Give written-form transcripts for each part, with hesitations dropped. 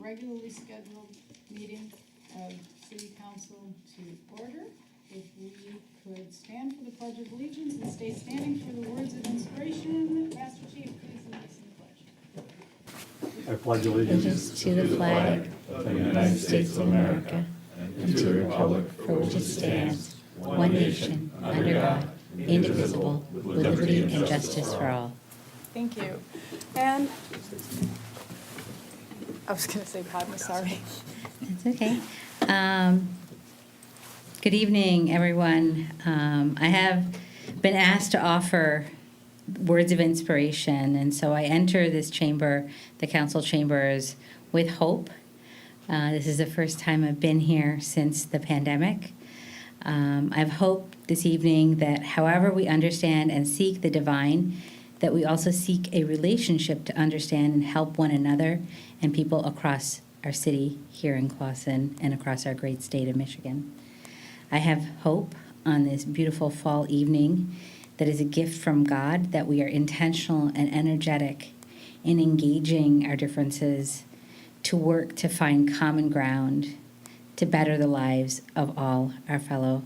regularly scheduled meeting of City Council to order. If we could stand for the Pledge of Allegiance and stay standing for the words of inspiration. Master Chief, please lead us in the pledge. I pledge allegiance to the flag of the United States of America and to the republic for which it stands, one nation, under God, indivisible, with liberty and justice for all. Thank you. And I was going to say Padma, sorry. That's okay. Good evening, everyone. I have been asked to offer words of inspiration, and so I enter this chamber, the council chambers, with hope. This is the first time I've been here since the pandemic. I've hoped this evening that however we understand and seek the divine, that we also seek a relationship to understand and help one another and people across our city here in Clawson and across our great state of Michigan. I have hope on this beautiful fall evening that is a gift from God, that we are intentional and energetic in engaging our differences to work to find common ground to better the lives of all our fellow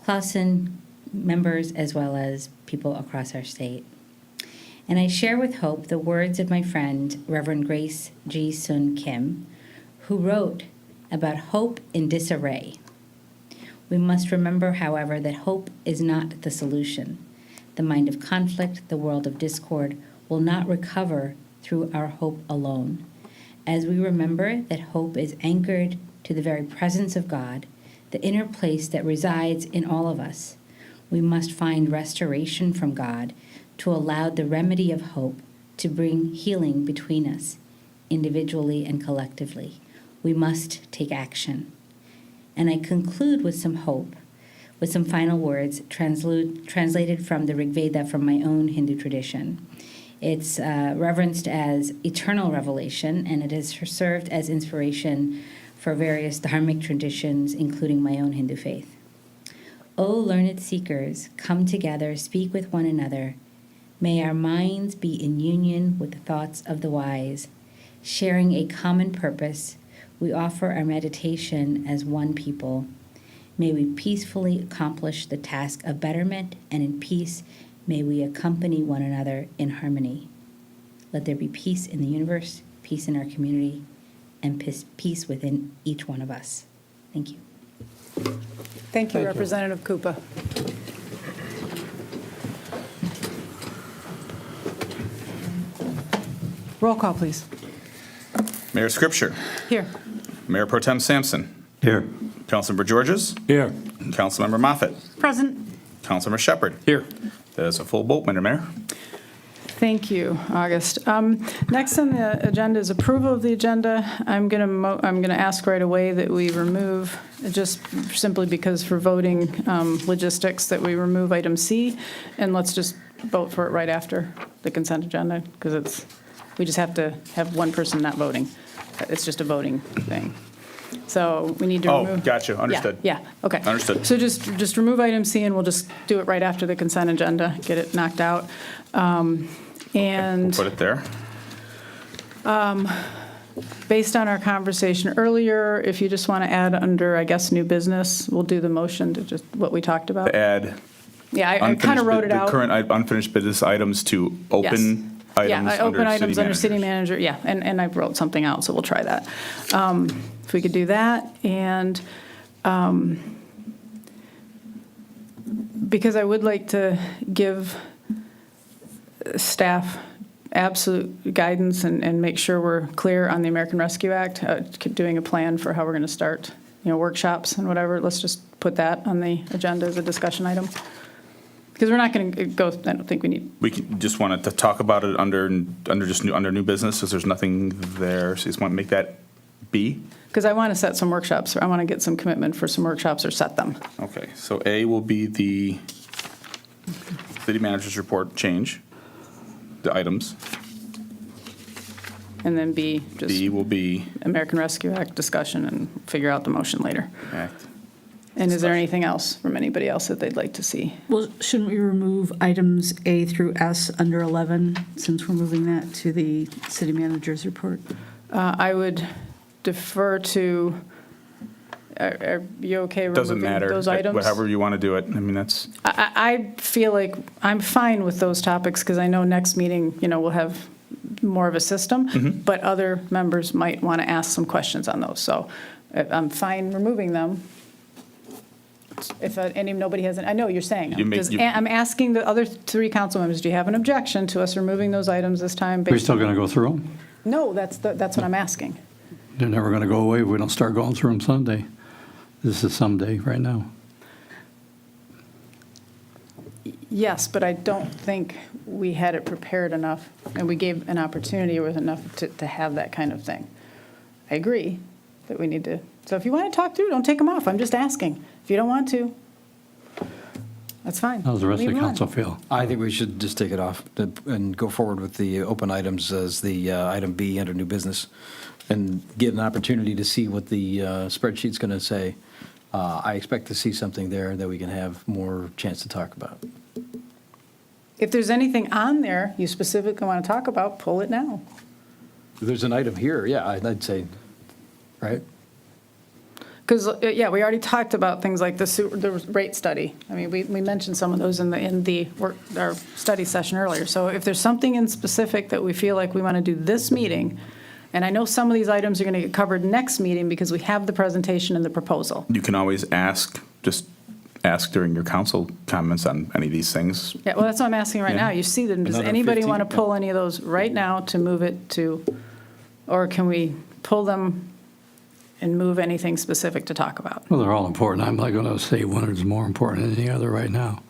Clawson members as well as people across our state. And I share with hope the words of my friend, Reverend Grace G. Sun Kim, who wrote about hope in disarray. We must remember, however, that hope is not the solution. The mind of conflict, the world of discord, will not recover through our hope alone. As we remember that hope is anchored to the very presence of God, the inner place that resides in all of us, we must find restoration from God to allow the remedy of hope to bring healing between us, individually and collectively. We must take action. And I conclude with some hope, with some final words translated from the Rig Veda from my own Hindu tradition. It's reverenced as eternal revelation, and it has served as inspiration for various dharmic traditions, including my own Hindu faith. O learned seekers, come together, speak with one another. May our minds be in union with the thoughts of the wise. Sharing a common purpose, we offer our meditation as one people. May we peacefully accomplish the task of betterment, and in peace may we accompany one another in harmony. Let there be peace in the universe, peace in our community, and peace within each one of us. Thank you. Thank you, Representative Koopa. Roll call, please. Mayor Scripture. Here. Mayor Pro Tem Sampson. Here. Councilmember Georges. Here. Councilmember Moffitt. Present. Councilmember Shepard. Here. That is a full vote, Madam Mayor. Thank you, August. Next on the agenda is approval of the agenda. I'm going to ask right away that we remove, just simply because for voting logistics, that we remove item C, and let's just vote for it right after the consent agenda, because we just have to have one person not voting. It's just a voting thing. So we need to remove. Oh, gotcha. Understood. Yeah, okay. Understood. So just remove item C, and we'll just do it right after the consent agenda, get it knocked out. And Put it there. based on our conversation earlier, if you just want to add under, I guess, new business, we'll do the motion to just what we talked about. Add. Yeah, I kind of wrote it out. The current unfinished business items to open items Yeah, under open items under city manager. manager, yeah, and I wrote something out, so we'll try that. If we could do that, and because I would like to give staff absolute guidance and make sure we're clear on the American Rescue Act, doing a plan for how we're going to start, workshops and whatever. Let's just put that on the agenda as a discussion item. Because we're not going to go, I don't think we need. We just wanted to talk about it under new business, because there's nothing there. So you just want to make that B? Because I want to set some workshops, or I want to get some commitment for some workshops or set them. Okay, so A will be the city manager's report change, the items. And then B, just B will be American Rescue Act discussion and figure out the motion later. act. And is there anything else from anybody else that they'd like to see? Well, shouldn't we remove items A through S under 11, since we're moving that to the city manager's report? I would defer to, are you okay Doesn't removing matter. those items? However you want to do it. I mean, that's, I feel like I'm fine with those topics because I know next meeting, we'll have more of a system, but other members might want to ask some questions on those. So I'm fine removing them. If nobody has, I know you're saying. I'm asking the other three council members, do you have an objection to us removing those items this time? We're still going to go through them? No, that's what I'm asking. They're never going to go away if we don't start going through them Sunday. This is someday right now. Yes, but I don't think we had it prepared enough, and we gave an opportunity with enough to have that kind of thing. I agree that we need to, so if you want to talk through, don't take them off. I'm just asking. If you don't want to, that's fine. How does the rest of Leave the 'em on. council feel? I think we should just take it off and go forward with the open items as the item B under new business and get an opportunity to see what the spreadsheet's going to say. I expect to see something there that we can have more chance to talk about. If there's anything on there you specifically want to talk about, pull it now. If there's an item here, yeah, I'd say, right? Because, we already talked about things like the rate study. I mean, we mentioned some of those in our study session earlier. So if there's something in specific that we feel like we want to do this meeting, and I know some of these items are going to get covered next meeting because we have the presentation and the proposal. you can always just ask during your council comments on any of these things. Yeah, well, that's what I'm asking right Yeah. now. You see them. Does Another anybody 15, want to pull any of those right now to move it to, or can we pull them and move anything specific to talk about? Well, they're all important. I'm not going to say one is more important than the other right now.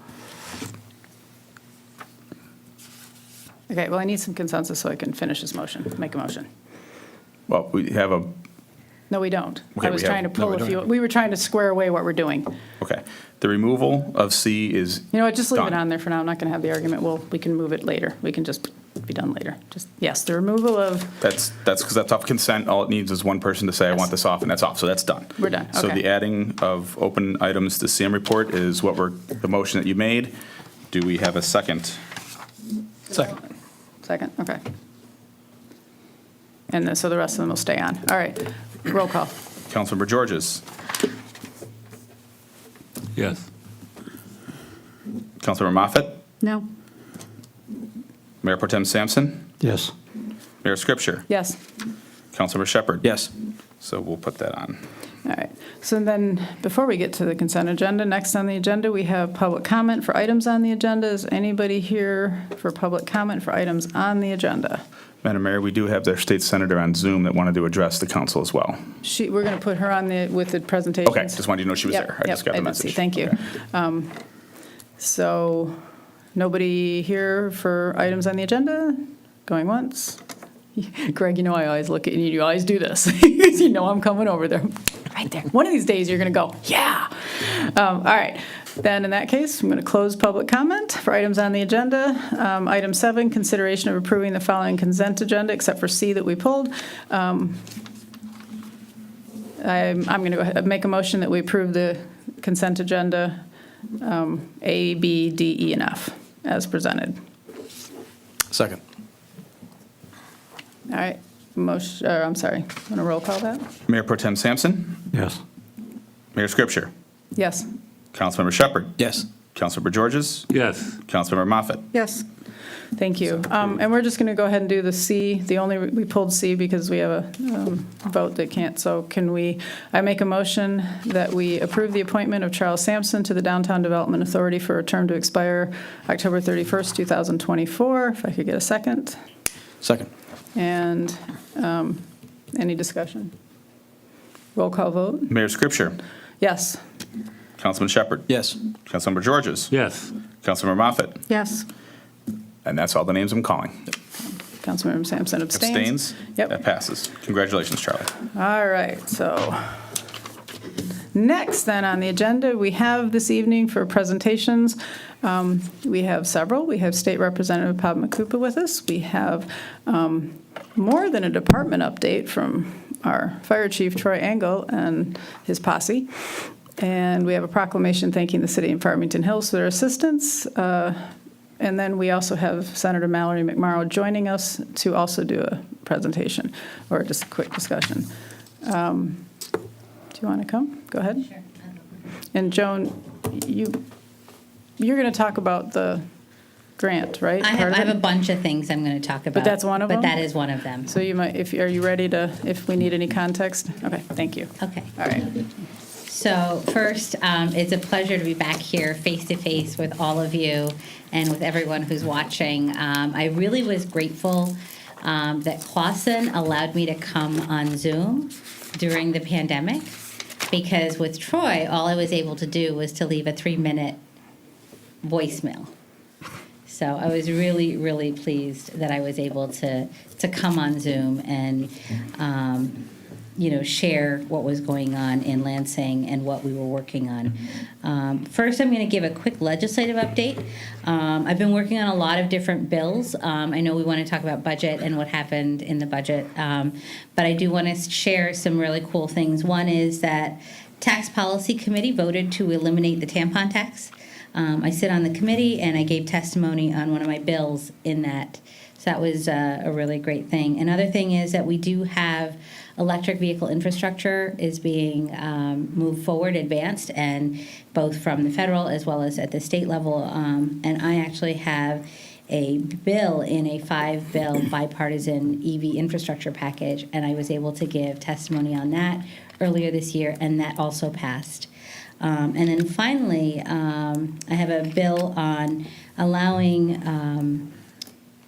Okay, well, I need some consensus so I can finish this motion, make a motion. Well, we have a, No, we don't. Okay, I was we have- trying to pull we a don't few, have- we were trying to square away what we're doing. okay. The removal of C is You know what, just leave it done. on there for now. I'm not going to have the argument. We can move it later. We can just be done later. Just, yes, the removal of, That's because that's off consent. All it needs is one person to say, I want this off, and that's off. So that's done. We're done, So okay. the adding of open items to CM report is the motion that you made. Do we have a second? second, okay. And so the rest of them will stay on. All right, roll call. Councilmember Georges. Yes. Councilmember Moffett. No. Mayor Pro Tem Sampson. Yes. Mayor Scripture. Yes, Councilmember Shepherd. Yes. So we'll put that on. all right. So then, before we get to the consent agenda, next on the agenda, we have public comment for items on the agenda. Is anybody here for public comment for items on the agenda? Madam Mayor, we do have their state senator on Zoom that wanted to address the council as well. We're going to put her on with the presentations. Okay, just wanted you to know she was Yep, there. I just got the yep, I did see. message. Thank you. Okay. So, nobody here for items on the agenda? Going once? Greg, you know I always look at you, you always do this. You know I'm coming over there. Right there. One of these days, you're going to go, yeah. All right. Then, in that case, I'm going to close public comment for items on the agenda. Item 7, consideration of approving the following consent agenda, except for C that we pulled. I'm going to go ahead and make a motion that we approve the consent agenda, A, B, D, E, and F, as presented. Second. All right, motion, I'm sorry, want to roll call that? Mayor Pro Tem Sampson. Yes. Mayor Scripture. Yes. Councilmember Shepherd. Yes. Councilmember Georges. Yes. Councilmember Moffett. Yes. Thank you. And we're just going to go ahead and do the C. We pulled C because we have a vote that can't. So I make a motion that we approve the appointment of Charles Sampson to the Downtown Development Authority for a term to expire October 31st, 2024. If I could get a second. Second. And any discussion? Roll call vote? Mayor Scripture. Yes. Councilman Shepherd. Yes. Councilmember Georges. Yes. Councilmember Moffett. Yes. And that's all the names I'm calling. Councilmember Sampson abstains. Yep. That passes. Congratulations, Charlie. All right, so next then on the agenda, we have this evening for presentations. We have several. We have State Representative Bob McCoupa with us. We have more than a department update from our Fire Chief Troy Engel and his posse. And we have a proclamation thanking the city of Farmington Hills for their assistance. And then we also have Senator Mallory McMorrow joining us to also do a presentation or just a quick discussion. Do you want to come? Go ahead. Sure. And Joan, you're going to talk about the grant, right? I Part of have it? a bunch of things I'm going to talk about. that's one of them? But that is one of them. So you might, are you ready to, if we need any context? Okay, thank you. Okay. All right. So first, it's a pleasure to be back here face-to-face with all of you and with everyone who's watching. I really was grateful that Clausen allowed me to come on Zoom during the pandemic, because with Troy, all I was able to do was to leave a 3-minute voicemail. So I was really, really pleased that I was able to come on Zoom and share what was going on in Lansing and what we were working on. First, I'm going to give a quick legislative update. I've been working on a lot of different bills. I know we want to talk about budget and what happened in the budget, but I do want to share some really cool things. One is that Tax Policy Committee voted to eliminate the tampon tax. I sit on the committee, and I gave testimony on one of my bills in that. So that was a really great thing. Another thing is that we do have electric vehicle infrastructure is being moved forward, advanced, and both from the federal as well as at the state level. And I actually have a bill in a 5-bill bipartisan EV infrastructure package, and I was able to give testimony on that earlier this year, and that also passed. And then finally, I have a bill on allowing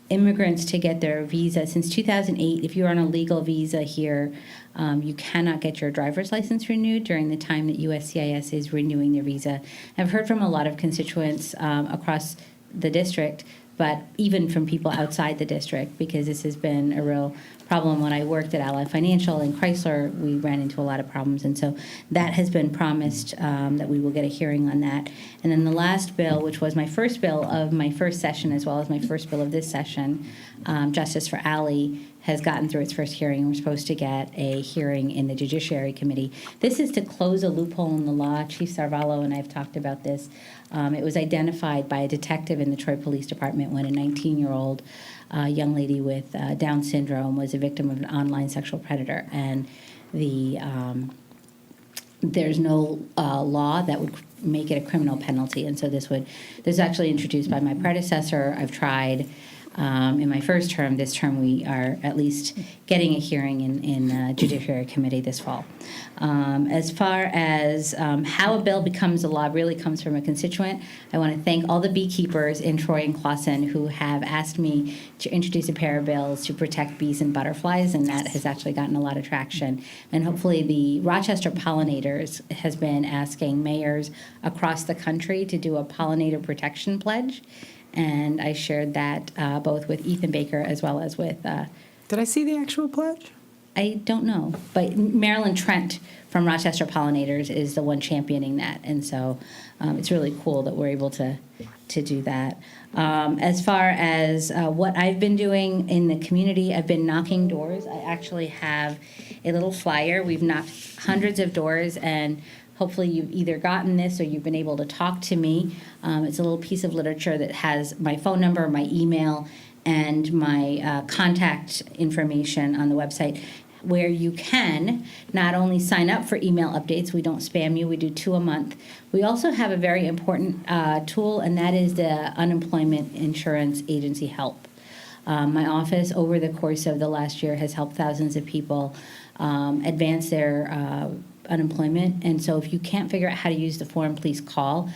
immigrants to get their visa. Since 2008, if you're on a legal visa here, you cannot get your driver's license renewed during the time that USCIS is renewing their visa. I've heard from a lot of constituents across the district, but even from people outside the district, because this has been a real problem. When I worked at Ally Financial and Chrysler, we ran into a lot of problems. And so that has been promised that we will get a hearing on that. And then the last bill, which was my first bill of my first session, as well as my first bill of this session, Justice for Ally, has gotten through its first hearing. We're supposed to get a hearing in the Judiciary Committee. This is to close a loophole in the law. Chief Sarvallo and I have talked about this. It was identified by a detective in the Troy Police Department when a 19-year-old young lady with Down syndrome was a victim of an online sexual predator. And there's no law that would make it a criminal penalty. And so this is actually introduced by my predecessor. I've tried in my first term. This term we are at least getting a hearing in Judiciary Committee this fall. As far as how a bill becomes a law really comes from a constituent. I want to thank all the beekeepers in Troy and Clausen who have asked me to introduce a pair of bills to protect bees and butterflies, and that has actually gotten a lot of traction. And hopefully the Rochester Pollinators has been asking mayors across the country to do a pollinator protection pledge. And I shared that both with Ethan Baker as well as with... Did I see the actual pledge? I don't know, but Marilyn Trent from Rochester Pollinators is the one championing that, and so it's really cool that we're able to do that. As far as what I've been doing in the community, I've been knocking doors. I actually have a little flyer. We've knocked hundreds of doors, and hopefully you've either gotten this or you've been able to talk to me. It's a little piece of literature that has my phone number, my email, and my contact information on the website, where you can not only sign up for email updates, we don't spam you, we do 2 a month. We also have a very important tool, and that is the Unemployment Insurance Agency Help. My office, over the course of the last year, has helped thousands of people advance their unemployment. And so if you can't figure out how to use the form, please call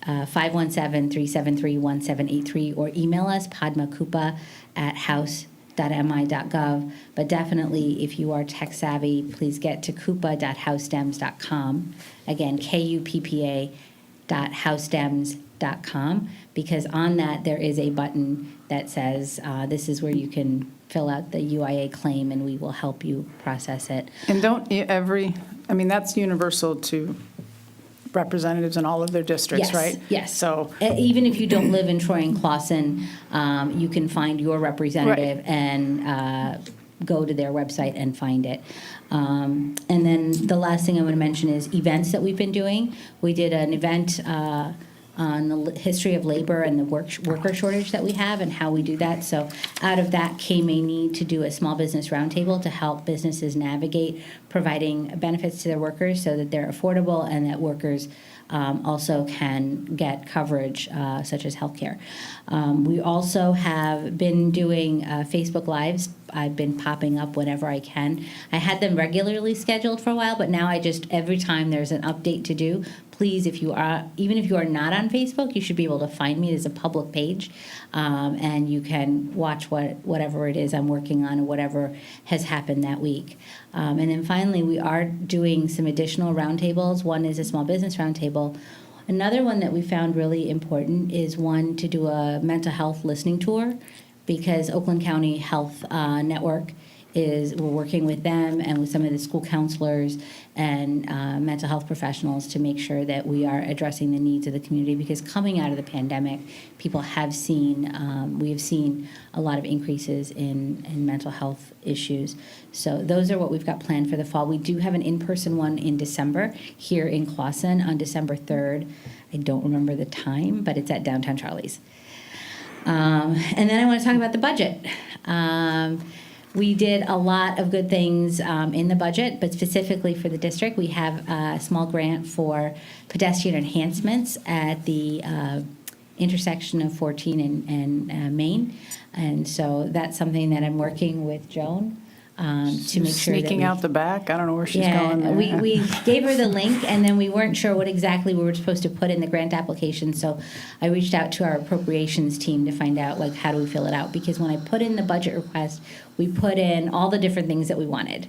517-373-1783 or email us, padmakupa@house.mi.gov. But definitely, if you are tech savvy, please get to kupa.housedems.com. Again, KUPPA.housedems.com, because on that there is a button that says this is where you can fill out the UIA claim, and we will help you process it. And that's universal to representatives in all of their districts, Yes, right? yes. So Even if you don't live in Troy and Clausen, you can find your representative and go to their website and find it. And then the last thing I want to mention is events that we've been doing. We did an event on the history of labor and the worker shortage that we have and how we do that. So out of that came a need to do a small business roundtable to help businesses navigate providing benefits to their workers so that they're affordable and that workers also can get coverage such as healthcare. We also have been doing Facebook Lives. I've been popping up whenever I can. I had them regularly scheduled for a while, but now I just, every time there's an update to do, please, if you are, even if you are not on Facebook, you should be able to find me. There's a public page, and you can watch whatever it is I'm working on or whatever has happened that week. And then finally, we are doing some additional roundtables. One is a small business roundtable. Another one that we found really important is one to do a mental health listening tour, because Oakland County Health Network we're working with them and with some of the school counselors and mental health professionals to make sure that we are addressing the needs of the community, because coming out of the pandemic, people have seen, we have seen a lot of increases in mental health issues. So those are what we've got planned for the fall. We do have an in-person one in December here in Clawson on December 3rd. I don't remember the time, but it's at Downtown Charlie's. And then I want to talk about the budget. We did a lot of good things in the budget, but specifically for the district, we have a small grant for pedestrian enhancements at the intersection of 14 and Main. And so that's something that I'm working with Joan to make sure that Sneaking out the back? I don't know where she's yeah, going there. we gave her the link, and then we weren't sure what exactly we were supposed to put in the grant application. So I reached out to our appropriations team to find out, like, how do we fill it out? Because when I put in the budget request, we put in all the different things that we wanted.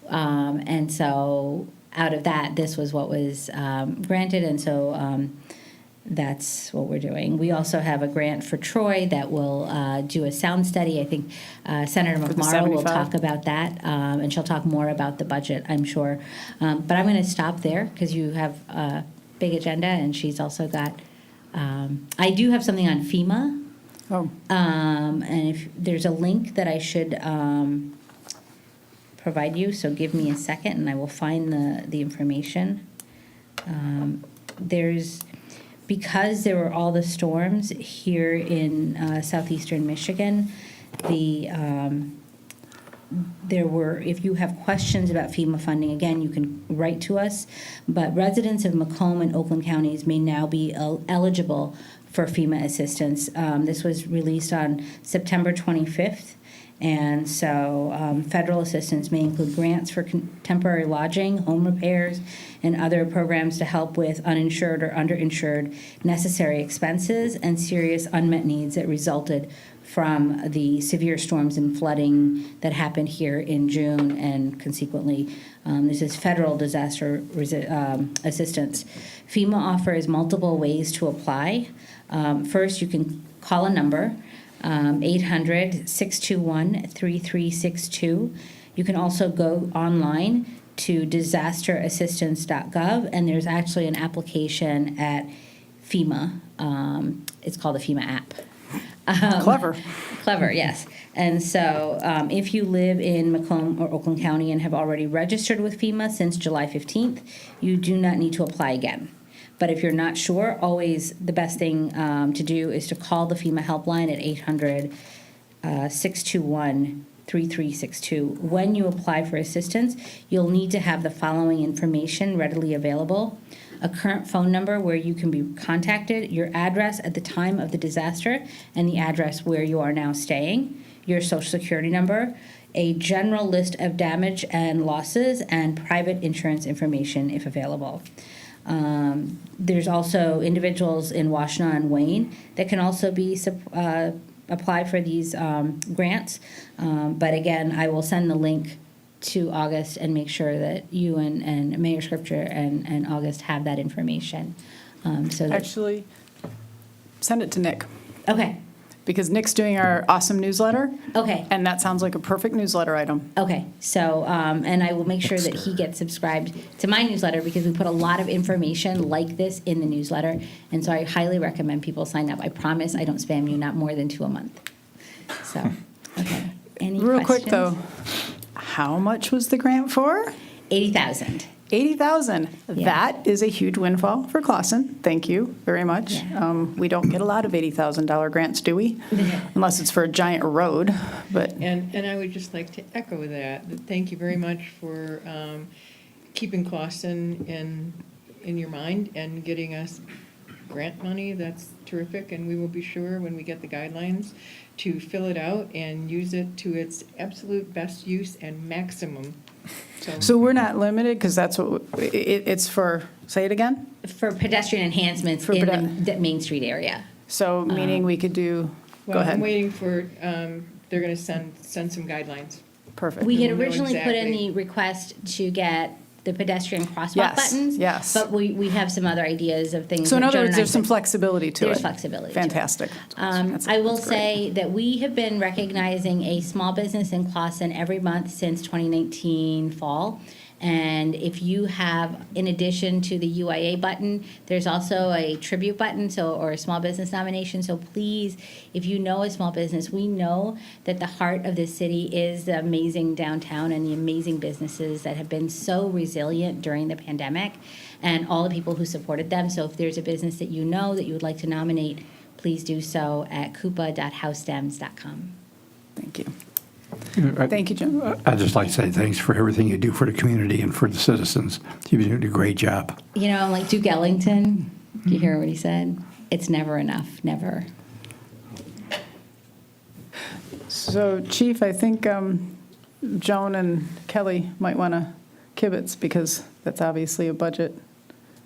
And so out of that, this was what was granted, and so that's what we're doing. We also have a grant for Troy that will do a sound study. I think Senator For the McMorrow will 75? talk about that, and she'll talk more about the budget, I'm sure. But I'm going to stop there because you have a big agenda, and she's also got, I do have something on FEMA. Oh, And if there's a link that I should provide you, so give me a second and I will find the information. Because there were all the storms here in southeastern Michigan, there were, if you have questions about FEMA funding, again, you can write to us, but residents of Macomb and Oakland counties may now be eligible for FEMA assistance. This was released on September 25th. And so federal assistance may include grants for temporary lodging, home repairs, and other programs to help with uninsured or underinsured necessary expenses and serious unmet needs that resulted from the severe storms and flooding that happened here in June, and consequently, this is federal disaster assistance. FEMA offers multiple ways to apply. First, you can call a number, 800-621-3362. You can also go online to disasterassistance.gov, and there's actually an application at FEMA. It's called the FEMA app. clever. Clever, yes. And so if you live in Macomb or Oakland County and have already registered with FEMA since July 15th, you do not need to apply again. But if you're not sure, always the best thing to do is to call the FEMA helpline at 800-621-3362. When you apply for assistance, you'll need to have the following information readily available: a current phone number where you can be contacted, your address at the time of the disaster, and the address where you are now staying, your social security number, a general list of damage and losses, and private insurance information if available. There's also individuals in Washtenaw and Wayne that can also be apply for these grants. But again, I will send the link to August and make sure that you and Mayor Scripture and August have that information. So that, Actually, send it to Nick, okay, because Nick's doing our awesome newsletter, okay, and that sounds like a perfect newsletter item. okay. So, and I will make sure that he gets subscribed to my newsletter, because we put a lot of information like this in the newsletter. And so I highly recommend people sign up. I promise I don't spam you, not more than 2 a month. So, okay. Any Real quick, questions? though, how much was the grant for? $80,000. 80,000. Yeah. That is a huge windfall for Clausen. Thank you very much. Yeah. We don't get a lot of $80,000 grants, do we? Unless it's for a giant road, but. And I would just like to echo that thank you very much for keeping Clausen in your mind and getting us grant money. That's terrific, and we will be sure when we get the guidelines to fill it out and use it to its absolute best use and maximum. So we're not limited, because that's what, it's for, say it again? For pedestrian enhancements For in pede- the Main Street area. So meaning we could do, go Well, I'm ahead. waiting for, they're gonna send some guidelines. Perfect. We had We'll know originally put in exactly. the request to get the pedestrian crosswalk Yes, buttons. yes. But we have some other ideas of things. So in that other Joan words, and I there's some put- flexibility to it. There's flexibility to it. Fantastic. That's I will great. say that we have been recognizing a small business in Clausen every month since 2019 fall. And if you have, in addition to the UIA button, there's also a tribute button, or a small business nomination. So please, if you know a small business, we know that the heart of this city is the amazing downtown and the amazing businesses that have been so resilient during the pandemic and all the people who supported them. So if there's a business that you know that you would like to nominate, please do so at coupa.housestems.com. Thank you. Thank you, Jim. I'd just like to say thanks for everything you do for the community and for the citizens. You've been doing a great job. You know, like Duke Ellington, you hear what he said? It's never enough, never. So Chief, I think Joan and Kelly might want to kibitz, because that's obviously a budget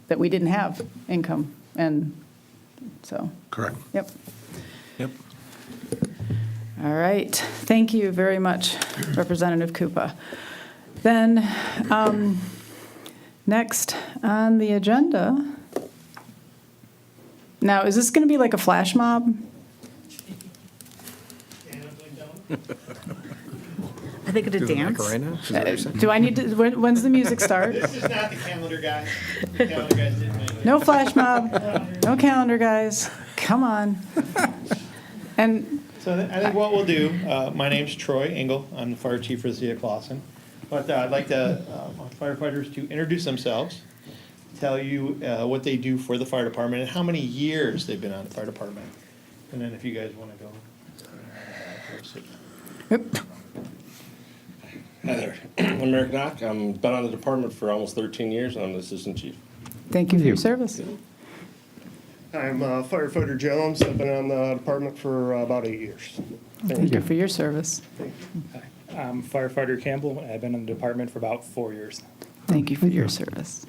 that we didn't have income, and so. Correct. Yep. Yep. All right. Thank you very much, Representative Koopa. Then, next on the agenda. Now, is this going to be like a flash mob? I think at a Do the dance. Macarena? Is that what you're saying? Do I need to, when's the music start? This is not the calendar guy. The calendar guys didn't make it. No flash mob, no calendar, guys. Come on. And So I think what we'll do, my name's Troy Engel. I'm the fire chief for the city of Clausen. But I'd like our firefighters to introduce themselves, tell you what they do for the fire department and how many years they've been on the fire department. And then if you guys want to go. Hi there. I'm Eric Knock. I've been on the department for almost 13 years, and I'm the assistant chief. thank you for your service. I'm firefighter Jones. I've been on the department for about 8 years. Thank you for your service. I'm firefighter Campbell. I've been in the department for about 4 years. Thank you for your service.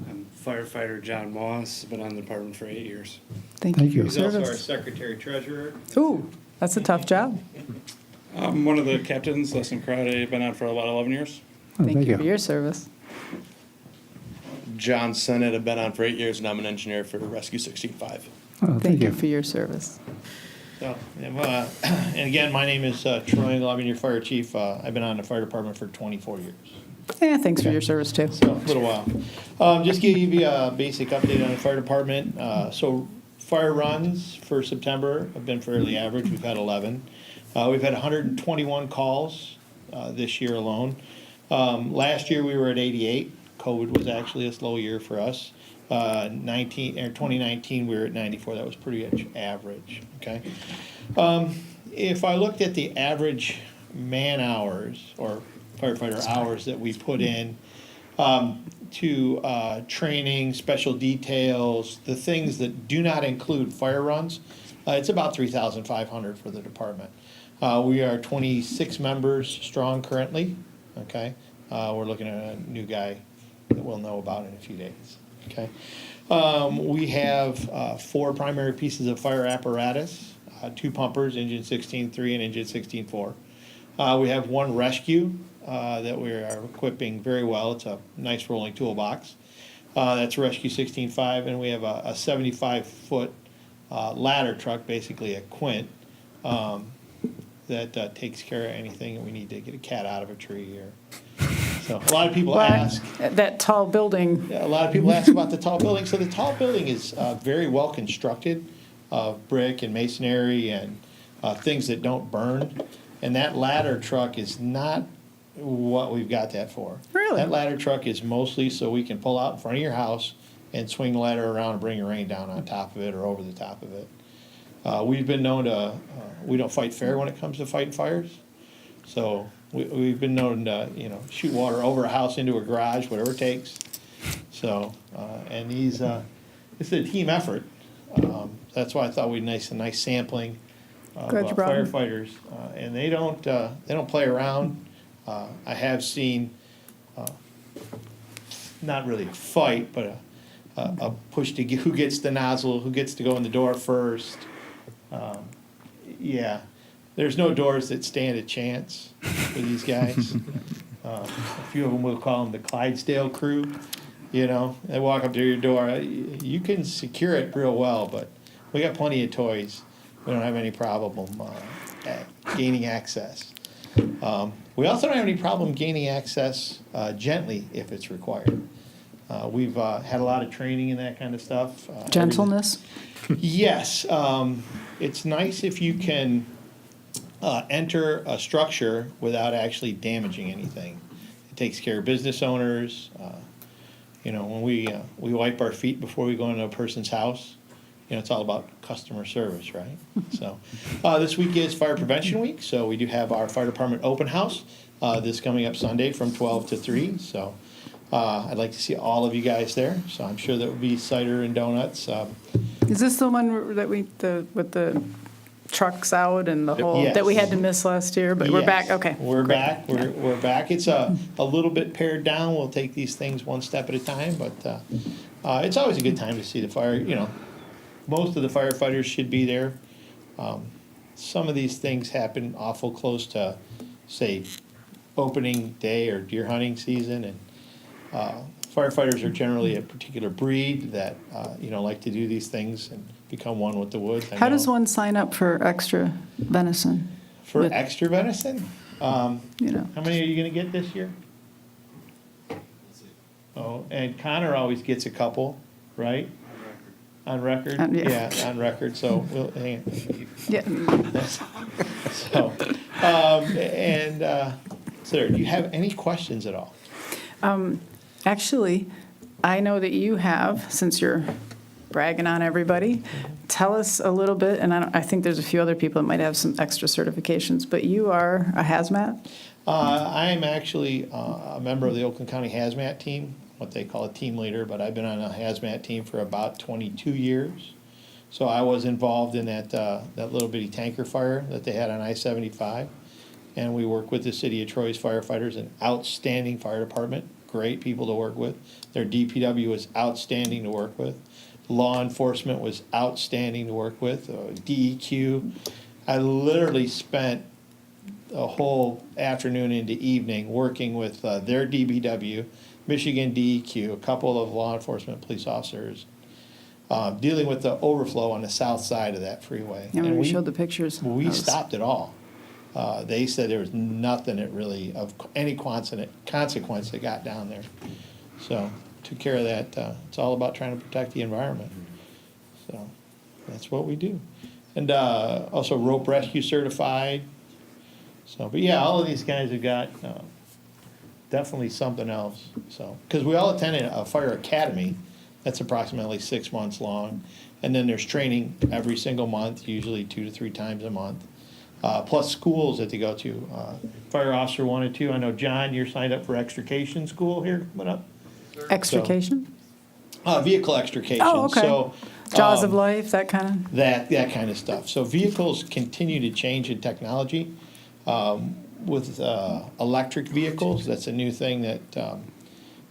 I'm firefighter John Moss. I've been on the department for 8 years. Thank you for your He's also our service. secretary treasurer. Ooh, that's a tough job. I'm one of the captains, Lesson Karate. I've been on for about 11 years. Thank you for your service. John Sennett. I've been on for 8 years, and I'm an engineer for Rescue 16-5. Thank you for your service. So, and again, my name is Troy Engel. I'm your fire chief. I've been on the fire department for 24 years. Yeah, thanks for your service too. So, a little while. Just give you a basic update on the fire department. So, fire runs for September have been fairly average. We've had 11. We've had 121 calls this year alone. Last year we were at 88. COVID was actually a slow year for us. 2019 we were at 94. That was pretty much average. Okay. If I looked at the average man hours or firefighter hours that we put in to training, special details, the things that do not include fire runs, it's about 3,500 for the department. We are 26 members strong currently. Okay. We're looking at a new guy that we'll know about in a few days. Okay. We have 4 primary pieces of fire apparatus, 2 pumpers, engine 16.3 and engine 16.4. We have 1 rescue that we are equipping very well. It's a nice rolling toolbox. That's Rescue 16.5, and we have a 75-foot ladder truck, basically a quint, that takes care of anything that we need to get a cat out of a tree or. So a lot of people ask. That tall building. Yeah, a lot of people ask about the tall building. So the tall building is very well constructed, brick and masonry and things that don't burn. And that ladder truck is not what we've got that for. Really? That ladder truck is mostly so we can pull out in front of your house and swing the ladder around and bring your rain down on top of it or over the top of it. We've been known to, we don't fight fair when it comes to fighting fires. So we've been known to, shoot water over a house, into a garage, whatever it takes. So, and these, it's a team effort. That's why I thought we'd a nice sampling of Glad you brought 'em. firefighters. And they don't play around. I have seen, not really a fight, but a push to get, who gets the nozzle, who gets to go in the door first. Yeah, there's no doors that stand a chance for these guys. A few of them will call them the Clydesdale crew. They walk up to your door. You can secure it real well, but we got plenty of toys. We don't have any problem gaining access. We also don't have any problem gaining access gently if it's required. We've had a lot of training in that kind of stuff. Gentleness? Yes. It's nice if you can enter a structure without actually damaging anything. It takes care of business owners. When we wipe our feet before we go into a person's house, it's all about customer service, right? So this week is Fire Prevention Week, so we do have our fire department open house this coming up Sunday from 12 to 3. So I'd like to see all of you guys there. So I'm sure there will be cider and donuts. Is this the one that with the trucks out and the whole, Yes. that we had to miss last year, but we're back, Yes. okay. We're great. back, we're back. It's a little bit pared down. We'll take these things one step at a time, but it's always a good time to see the fire, most of the firefighters should be there. Some of these things happen awful close to, say, opening day or deer hunting season, and firefighters are generally a particular breed that, like to do these things and become one with the woods. I How does know. one sign up for extra venison? For with- extra venison? How many are you gonna get this year? Oh, and Connor always gets a couple, right? On record? Yeah. On record, so we'll, hang on. Yeah, So, sir, do you have any questions at all? actually, I know that you have, since you're bragging on everybody, tell us a little bit, and I think there's a few other people that might have some extra certifications, but you are a hazmat? I am actually a member of the Oakland County Hazmat Team, what they call a team leader, but I've been on a hazmat team for about 22 years. So I was involved in that little bitty tanker fire that they had on I-75. And we work with the city of Troy's firefighters, an outstanding fire department, great people to work with. Their DPW was outstanding to work with. Law enforcement was outstanding to work with, DEQ. I literally spent a whole afternoon into evening working with their DPW, Michigan DEQ, a couple of law enforcement police officers, dealing with the overflow on the south side of that freeway. Yeah, when And we showed the pictures. we that was- stopped it all. They said there was nothing that really, of any consequence that got down there. So, took care of that. It's all about trying to protect the environment. So, that's what we do. And also rope rescue certified. So, but yeah, all of these guys have got definitely something else. So, because we all attended a fire academy that's approximately 6 months long. And then there's training every single month, usually 2 to 3 times a month. Plus schools that they go to. Fire Officer 1 and 2. I know, John, you're signed up for extrication school here coming up. Extrication? Vehicle extrication. Oh, okay. So, Jaws of life, that kind of? that kind of stuff. So vehicles continue to change in technology. With electric vehicles, that's a new thing that,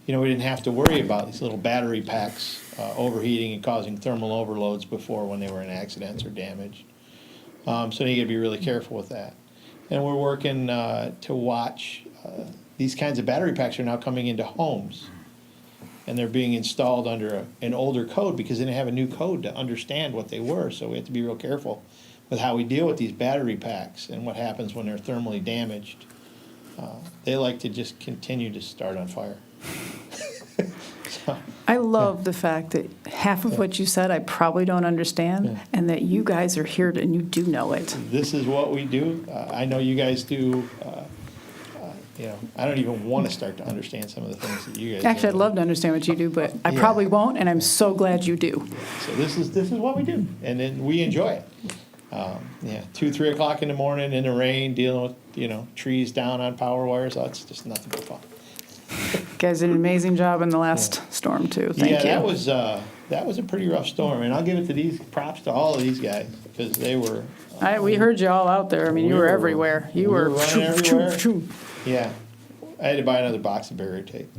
we didn't have to worry about these little battery packs overheating and causing thermal overloads before when they were in accidents or damaged. So you gotta be really careful with that. And we're working to watch, these kinds of battery packs are now coming into homes. And they're being installed under an older code because they didn't have a new code to understand what they were. So we have to be real careful with how we deal with these battery packs and what happens when they're thermally damaged. They like to just continue to start on fire. So, I love the fact that half of what you said I probably don't understand, and that you guys are here and you do know it. this is what we do. I know you guys do you know, I don't even want to start to understand some of the things that you guys. Actually, I'd do. love to understand what you do, but I Yeah. probably won't, and I'm so glad you do. So this is what we do, and then we enjoy it. 2, 3 o'clock in the morning in the rain, dealing with, you know, trees down on power wires, that's just nothing but fun. You guys did an amazing job in the last storm, too. Thank you. That was a pretty rough storm, and I'll give it to props to all of these guys, because they were. We heard you all out there. I mean, you We were were- everywhere. You we were were running everywhere. shoo. Yeah, I had to buy another box of barrier tape.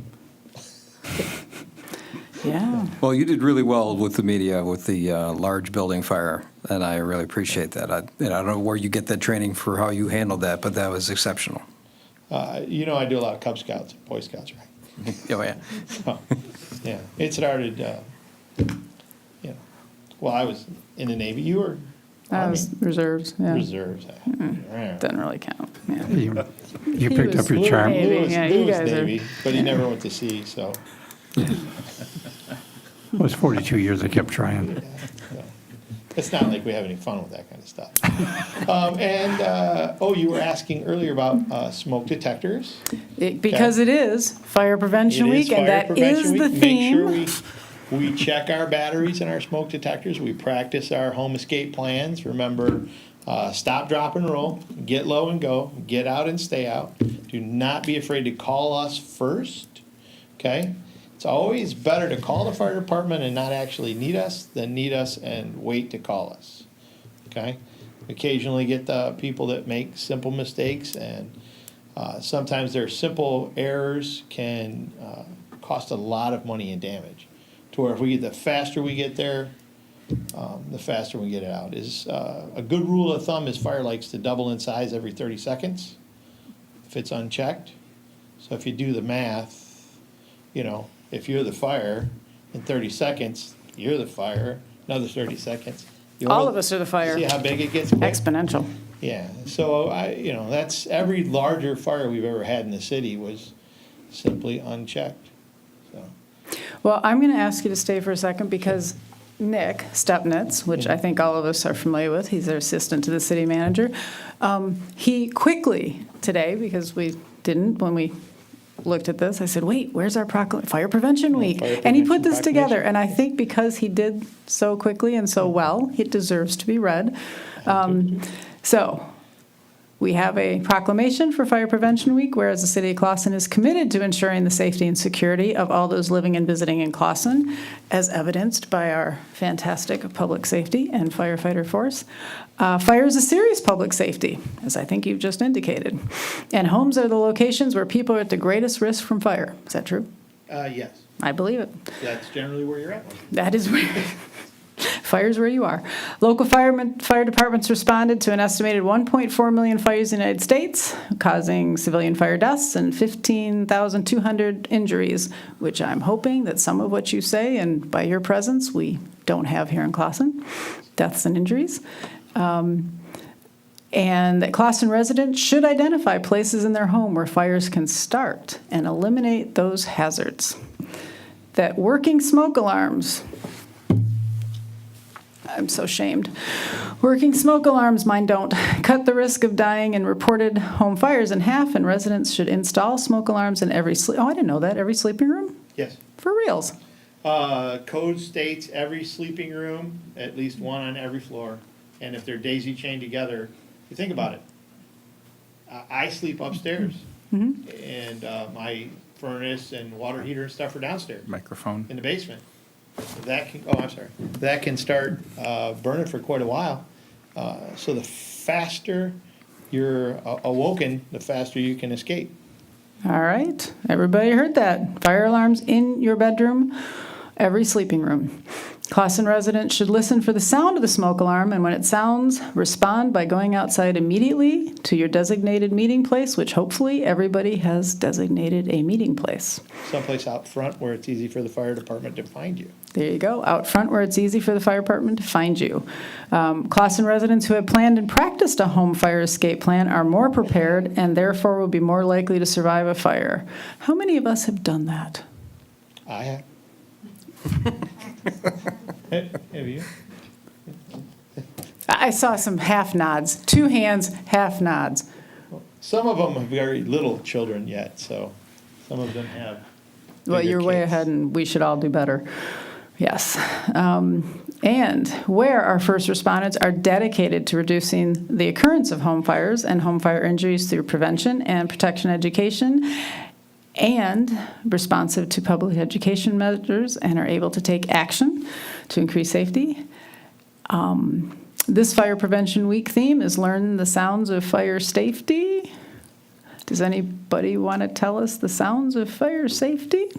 Yeah. Well, you did really well with the media, with the large building fire, and I really appreciate that. I don't know where you get that training for how you handled that, but that was exceptional. You know, I do a lot of Cub Scouts, and Boy Scouts, right? Oh, yeah. So, yeah, it started, you know, well, I was in the Navy, you were That was reserves, yeah. reserves. Doesn't really count, yeah. You He picked was up your charm. Navy, Lewis, yeah, you Lewis guys are- Navy, but he never went to sea, so. It was 42 years I kept trying. So, it's not like we have any fun with that kind of stuff. You were asking earlier about smoke detectors. Because it is Fire Prevention It is Week, and Fire that Prevention is the Week. theme. Make sure we check our batteries and our smoke detectors. We practice our home escape plans. Remember, stop, drop, and roll. Get low and go. Get out and stay out. Do not be afraid to call us first, okay? It's always better to call the fire department and not actually need us than need us and wait to call us, okay? Occasionally get the people that make simple mistakes, and sometimes their simple errors can cost a lot of money and damage. To where if we get, the faster we get there, the faster we get it out. Is a good rule of thumb is fire likes to double in size every 30 seconds if it's unchecked. So if you do the math, you know, if you're the fire in 30 seconds, you're the fire, another 30 seconds. All of us are the fire. See how big it gets quick? Exponential. Yeah, so that's every larger fire we've ever had in the city was simply unchecked, so. Well, I'm going to ask you to stay for a second because Nick Stepnitz, which I think all of us are familiar with, he's our assistant to the city manager, he quickly today, because we didn't when we looked at this, I said, wait, where's our Fire Prevention Week? Fire And he put Prevention this together, Proclamation. and I think because he did so quickly and so well, it deserves to be read. So, we have a proclamation for Fire Prevention Week, whereas the city of Clawson is committed to ensuring the safety and security of all those living and visiting in Clawson, as evidenced by our fantastic public safety and firefighter force. Fire is a serious public safety, as I think you've just indicated. And homes are the locations where people are at the greatest risk from fire. Is that true? Yes, I believe it. that's generally where you're at. That is where, fire's where you are. Local fire departments responded to an estimated 1.4 million fires in the United States, causing civilian fire deaths and 15,200 injuries, which I'm hoping that some of what you say, and by your presence, we don't have here in Clawson, deaths and injuries. And that Clawson residents should identify places in their home where fires can start and eliminate those hazards. That working smoke alarms, I'm so shamed. Working smoke alarms, mine don't, cut the risk of dying in reported home fires in half, and residents should install smoke alarms in every I didn't know that, every sleeping room? Yes. For reals? Code states every sleeping room, at least one on every floor, and if they're daisy chained together, you think about it. I sleep upstairs, and my furnace and water heater and stuff are downstairs Microphone. in the basement. That can start burning for quite a while. So the faster you're awoken, the faster you can escape. All right, everybody heard that. Fire alarms in your bedroom, every sleeping room. Clawson residents should listen for the sound of the smoke alarm, and when it sounds, respond by going outside immediately to your designated meeting place, which hopefully everybody has designated a meeting place. Someplace out front where it's easy for the fire department to find you. There you go, out front where it's easy for the fire department to find you. Clawson residents who have planned and practiced a home fire escape plan are more prepared and therefore will be more likely to survive a fire. How many of us have done that? I have. Have you? I saw some half nods, 2 hands, half nods. Some of them have very little children yet, so some of them have. Well, bigger you're way kids. ahead, and we should all do better. Yes. And where our first responders are dedicated to reducing the occurrence of home fires and home fire injuries through prevention and protection education, and responsive to public education measures, and are able to take action to increase safety. This Fire Prevention Week theme is Learn the Sounds of Fire Safety. Does anybody want to tell us the sounds of fire safety?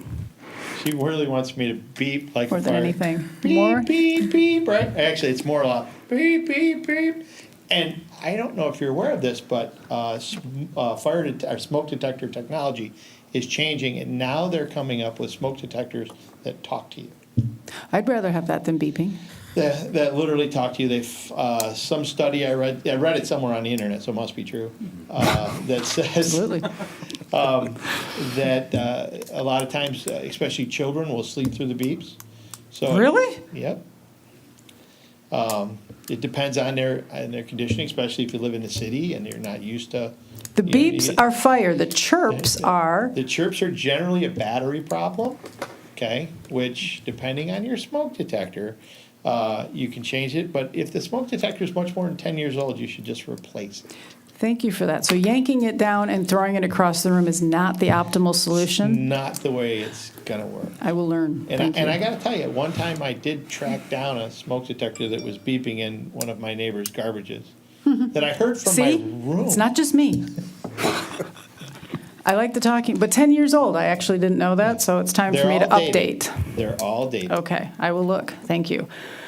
She really wants me to beep like More a than fire. anything. Beep, More? beep, beep, right? Actually, it's more like beep, beep, beep. And I don't know if you're aware of this, but smoke detector technology is changing, and now they're coming up with smoke detectors that talk to you. I'd rather have that than beeping. That literally talk to you. They've some study I read it somewhere on the internet, so it must be true. That says Absolutely. that a lot of times, especially children, will sleep through the beeps. So Really? Yep. It depends on their conditioning, especially if you live in the city and you're not used to. The you know, beeps are fire, the chirps are, The chirps are generally a battery problem, okay? Which, depending on your smoke detector, you can change it. But if the smoke detector is much more than 10 years old, you should just replace it. thank you for that. So yanking it down and throwing it across the room is not the optimal solution? Not the way it's gonna work. I will learn. Thank you. And I gotta tell you, one time I did track down a smoke detector that was beeping in one of my neighbor's garbages that I heard from my See? room. It's not just me. I like the talking, but 10 years old, I actually didn't know that, so it's time for They're me to all dated. update. They're all dated. Okay, I will look, thank you.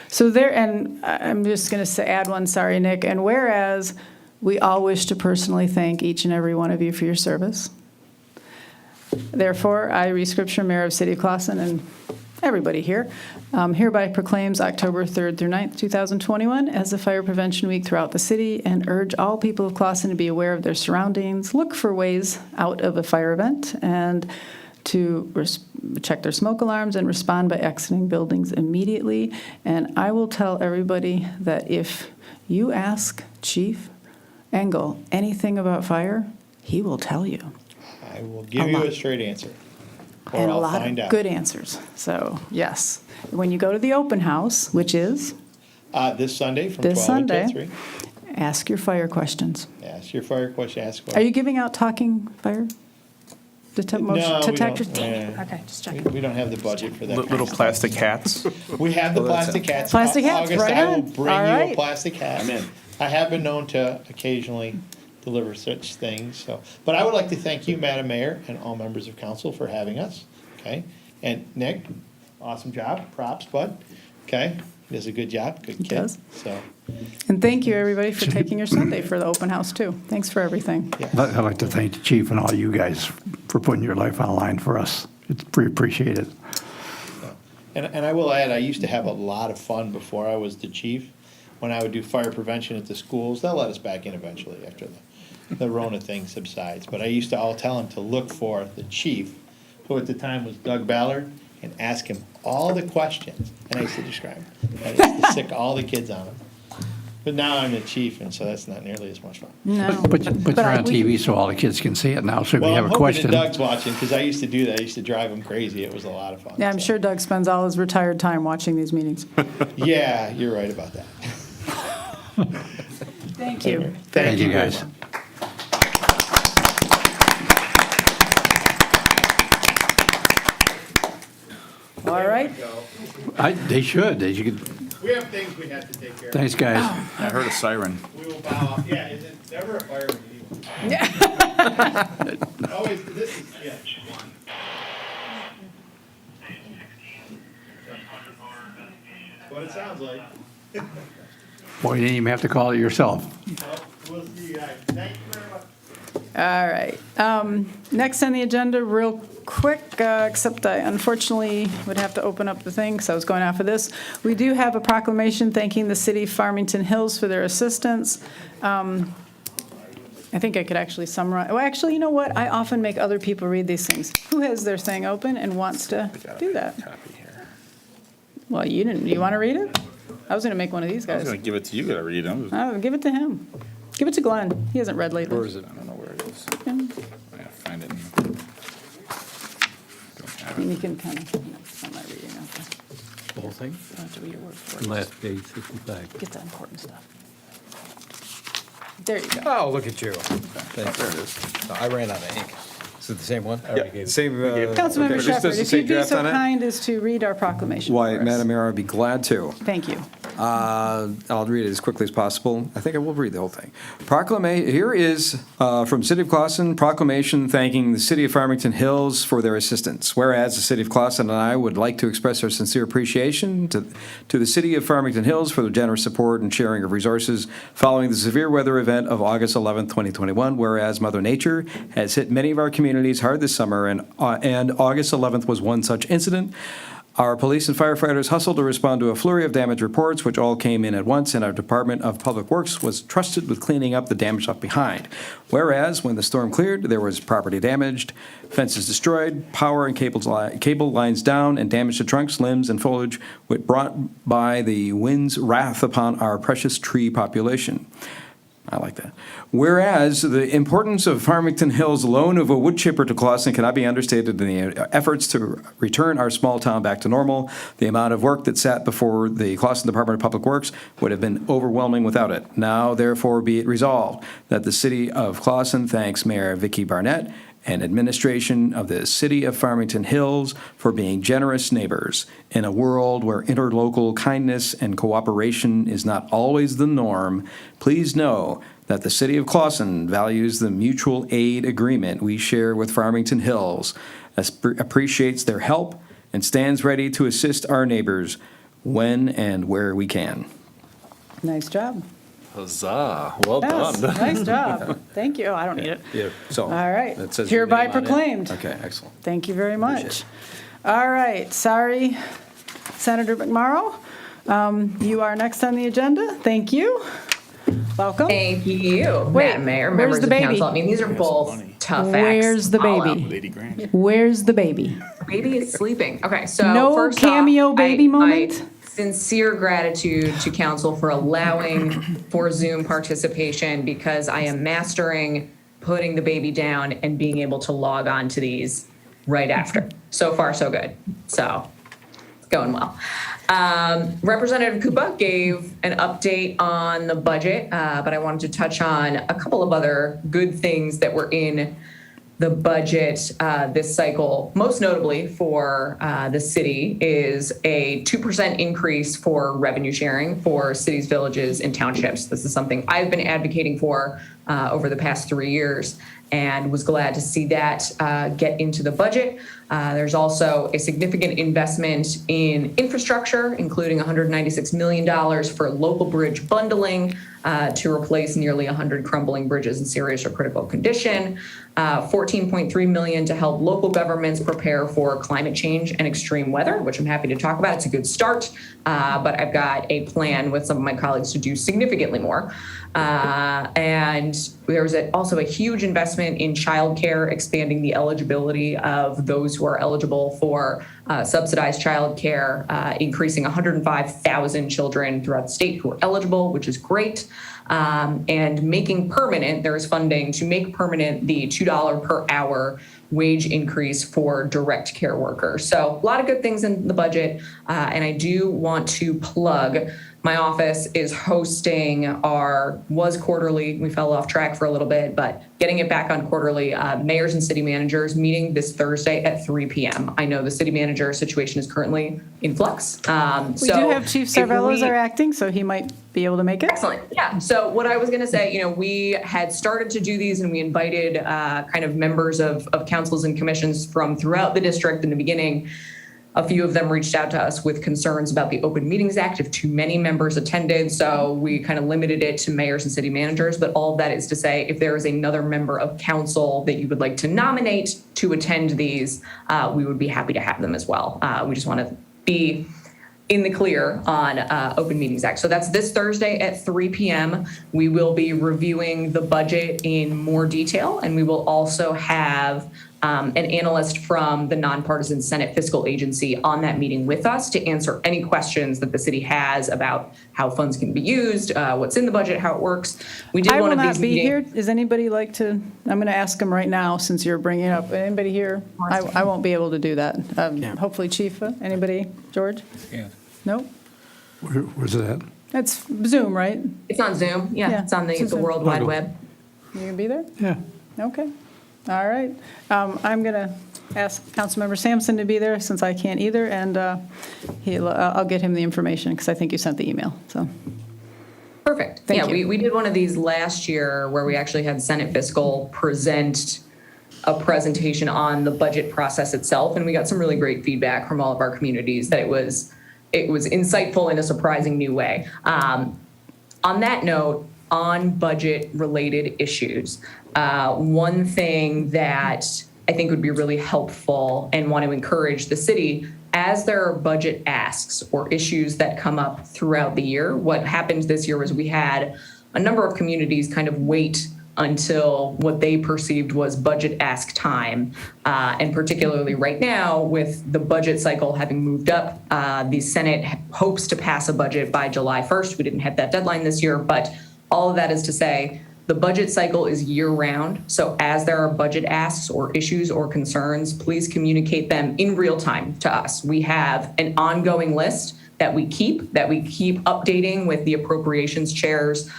So there, and I'm just going to add one, sorry, Nick, and whereas we all wish to personally thank each and every one of you for your service. Therefore, I, Rescripture, Mayor of City of Clawson, and everybody here, hereby proclaims October 3rd through 9th, 2021 as a Fire Prevention Week throughout the city, and urge all people of Clawson to be aware of their surroundings, look for ways out of a fire event, and to check their smoke alarms and respond by exiting buildings immediately. And I will tell everybody that if you ask Chief Engel anything about fire, he will tell you. I will give you a straight answer. Or And a I'll lot find of out. good answers. So, yes. When you go to the open house, which is This Sunday from this 12 until Sunday, 3. ask your fire questions. Ask your fire question, ask Are questions. you giving out talking fire No, we don't. detectors? Dang it. Yeah. Okay, just We checking. we don't have the budget for that. kind Little of stuff. plastic hats. We have the plastic hats. Plastic hats, August, right I will on. bring All you a right. plastic hat. I'm in. I have been known to occasionally deliver such things, so. But I would like to thank you, Madam Mayor, and all members of council for having us, okay? And Nick, awesome job, props, bud, okay? He does a good job, good kid. does. So, And thank you, everybody, for taking your Sunday for the open house, too. Thanks for everything. I'd like to thank the chief and all you guys for putting your life on the line for us. We appreciate it. and I will add, I used to have a lot of fun before I was the chief. When I would do fire prevention at the schools, they'll let us back in eventually after the Rona thing subsides. But I used to all tell them to look for the chief, who at the time was Doug Ballard, and ask him all the questions. And I used to describe him. I used to sick all the kids on him. But now I'm the chief, and so that's not nearly as much fun. No. But you're on we- TV so all the kids can see it now, so if you Well, have I'm a hoping that question. Doug's watching, because I used to do that. I used to drive him crazy. It was a lot of fun. Yeah, I'm so. sure Doug spends all his retired time watching these meetings. Yeah, you're right about that. Thank you. Thank you, very guys. much. All right. They should. They should. We have things we have to take care of. Thanks, guys. I heard a siren. We will bow out. Yeah, is it never a fire when you leave? Always, this is, yeah. That's what it sounds like. Boy, you didn't even have to call it yourself. We'll see you guys. Thank you very much. All right. Next on the agenda, real quick, except I unfortunately would have to open up the thing because I was going off of this. We do have a proclamation thanking the city of Farmington Hills for their assistance. I think I could actually summarize. Well, actually, you know what? I often make other people read these things. Who has their thing open and wants to do that? Well, you didn't. You want to read it? I was going to make one of these I was guys. gonna give it to you to read them. Oh, give it to him. Give it to Glenn. He hasn't read lately. Where is it? I don't know where it is. those. I gotta find it. And you can kind of, I'm not reading out there. The whole thing? You don't have to read it word for word. Last page, 65. Get the important stuff. There you go. Oh, look at you. There it is. I ran out of ink. Is it the same one? Same. Councilmember This Shepherd, doesn't if say you'd be draft so on it? kind as to read our proclamation Why, for us. Madam Mayor, I'd be glad to. Thank you. I'll read it as quickly as possible. I think I will read the whole thing. Here is from City of Clawson, proclamation thanking the City of Farmington Hills for their assistance. Whereas the City of Clawson and I would like to express our sincere appreciation to the City of Farmington Hills for their generous support and sharing of resources following the severe weather event of August 11th, 2021. Whereas Mother Nature has hit many of our communities hard this summer, and August 11th was one such incident. Our police and firefighters hustled to respond to a flurry of damage reports, which all came in at once, and our Department of Public Works was trusted with cleaning up the damage left behind. Whereas, when the storm cleared, there was property damaged, fences destroyed, power and cable lines down, and damage to trunks, limbs, and foliage, which brought by the wind's wrath upon our precious tree population. I like that. Whereas the importance of Farmington Hills' loan of a wood chipper to Clawson cannot be understated in the efforts to return our small town back to normal. The amount of work that sat before the Clawson Department of Public Works would have been overwhelming without it. Now, therefore, be it resolved that the City of Clawson thanks Mayor Vicky Barnett and administration of the City of Farmington Hills for being generous neighbors. In a world where interlocal kindness and cooperation is not always the norm, please know that the City of Clawson values the mutual aid agreement we share with Farmington Hills, appreciates their help, and stands ready to assist our neighbors when and where we can. Nice job. Huzzah, well Yes, done. nice job. Thank you. I don't need it. Yeah, so. All right. that says your Hereby name on it. proclaimed. Okay, excellent. Thank you very much. Appreciate All right, sorry, Senator McMorrow. You are next on the agenda. Thank you. Welcome. Thank you, Wait, Madam Mayor, where's members the of baby? council. I mean, these are both tough acts. Where's the to follow. baby? Where's the baby? Baby is sleeping. Okay, so No first cameo off, baby moment? My sincere gratitude to council for allowing for Zoom participation, because I am mastering putting the baby down and being able to log on to these right after. So far, so good. So it's going well. Representative Kuba gave an update on the budget, but I wanted to touch on a couple of other good things that were in the budget this cycle. Most notably for the city is a 2% increase for revenue sharing for cities, villages, and townships. This is something I've been advocating for over the past 3 years, and was glad to see that get into the budget. There's also a significant investment in infrastructure, including $196 million for local bridge bundling to replace nearly 100 crumbling bridges in serious or critical condition. $14.3 million to help local governments prepare for climate change and extreme weather, which I'm happy to talk about. It's a good start, but I've got a plan with some of my colleagues to do significantly more. And there's also a huge investment in childcare, expanding the eligibility of those who are eligible for subsidized childcare, increasing 105,000 children throughout the state who are eligible, which is great. And making permanent, there is funding to make permanent the $2 per hour wage increase for direct care workers. So a lot of good things in the budget. And I do want to plug, my office is hosting was quarterly, we fell off track for a little bit, but getting it back on quarterly, mayors and city managers meeting this Thursday at 3 p.m. I know the city manager situation is currently in flux. We do have Chief Cervello are acting, so he might be able to make it. Excellent. Yeah. So what I was going to say, we had started to do these, and we invited kind of members of councils and commissions from throughout the district in the beginning. A few of them reached out to us with concerns about the Open Meetings Act if too many members attended. So we kind of limited it to mayors and city managers. But all of that is to say, if there is another member of council that you would like to nominate to attend these, we would be happy to have them as well. We just want to be in the clear on Open Meetings Act. So that's this Thursday at 3 p.m. We will be reviewing the budget in more detail, and we will also have an analyst from the nonpartisan Senate Fiscal Agency on that meeting with us to answer any questions that the city has about how funds can be used, what's in the budget, how it works. We did I one will of not these be meetings. here. Does anybody like to, I'm going to ask them right now since you're bringing it up. Anybody here? I won't be able to do that. Hopefully Chief, anybody? George? Yeah. Nope. Where's it at? It's Zoom, right? It's on Zoom. Yeah, it's on the Zoom. World Wide Web. You going to be there? Yeah. Okay. All right. I'm going to ask Councilmember Sampson to be there since I can't either, and I'll get him the information because I think you sent the email, so. Perfect. Thank you. We did one of these last year where we actually had Senate Fiscal present a presentation on the budget process itself, and we got some really great feedback from all of our communities that it was insightful in a surprising new way. On that note, on budget-related issues, one thing that I think would be really helpful and want to encourage the city, as there are budget asks or issues that come up throughout the year, what happened this year was we had a number of communities kind of wait until what they perceived was budget ask time. And particularly right now, with the budget cycle having moved up, the Senate hopes to pass a budget by July 1st. We didn't hit that deadline this year, but all of that is to say, the budget cycle is year-round, so as there are budget asks or issues or concerns, please communicate them in real time to us. We have an ongoing list that we keep updating with the appropriations chairs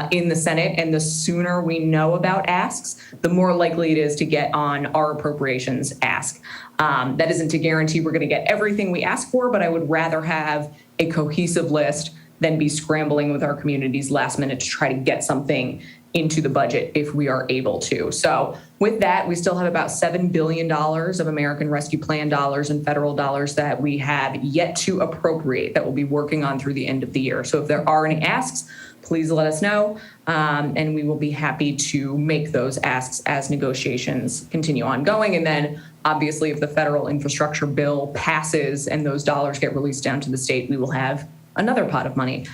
in the Senate, and the sooner we know about asks, the more likely it is to get on our appropriations ask. That isn't to guarantee we're going to get everything we ask for, but I would rather have a cohesive list than be scrambling with our communities last minute to try to get something into the budget if we are able to. So with that, we still have about $7 billion of American Rescue Plan dollars and federal dollars that we have yet to appropriate that we'll be working on through the end of the year. So if there are any asks, please let us know, and we will be happy to make those asks as negotiations continue ongoing. And then obviously if the federal infrastructure bill passes and those dollars get released down to the state, we will have another pot of money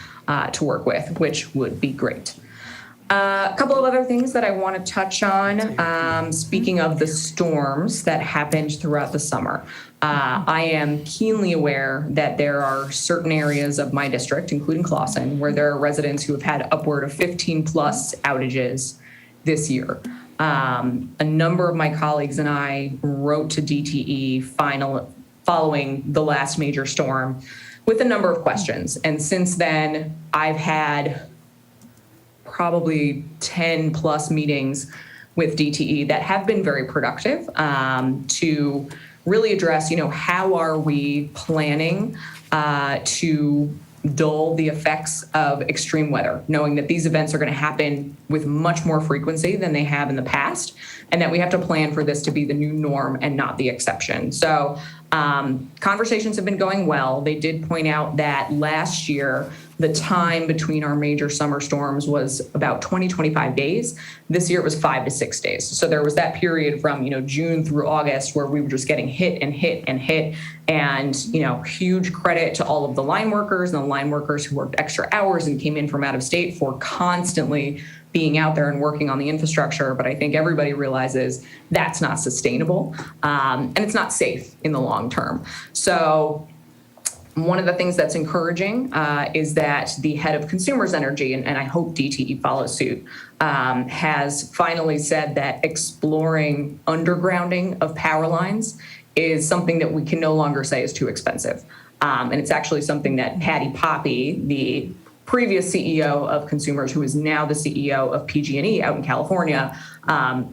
to work with, which would be great. A couple of other things that I want to touch on. Speaking of the storms that happened throughout the summer, I am keenly aware that there are certain areas of my district, including Clawson, where there are residents who have had upward of 15 plus outages this year. A number of my colleagues and I wrote to DTE following the last major storm with a number of questions. And since then, I've had probably 10 plus meetings with DTE that have been very productive to really address, how are we planning to dull the effects of extreme weather, knowing that these events are going to happen with much more frequency than they have in the past, and that we have to plan for this to be the new norm and not the exception. So conversations have been going well. They did point out that last year, the time between our major summer storms was about 20-25 days. This year it was 5 to 6 days. So there was that period from, June through August where we were just getting hit and hit and hit. And, huge credit to all of the line workers and the line workers who worked extra hours and came in from out of state for constantly being out there and working on the infrastructure. But I think everybody realizes that's not sustainable and it's not safe in the long term. So one of the things that's encouraging is that the head of Consumers Energy, and I hope DTE follows suit, has finally said that exploring undergrounding of power lines is something that we can no longer say is too expensive. And it's actually something that Patty Poppy, the previous CEO of Consumers, who is now the CEO of PG&E out in California,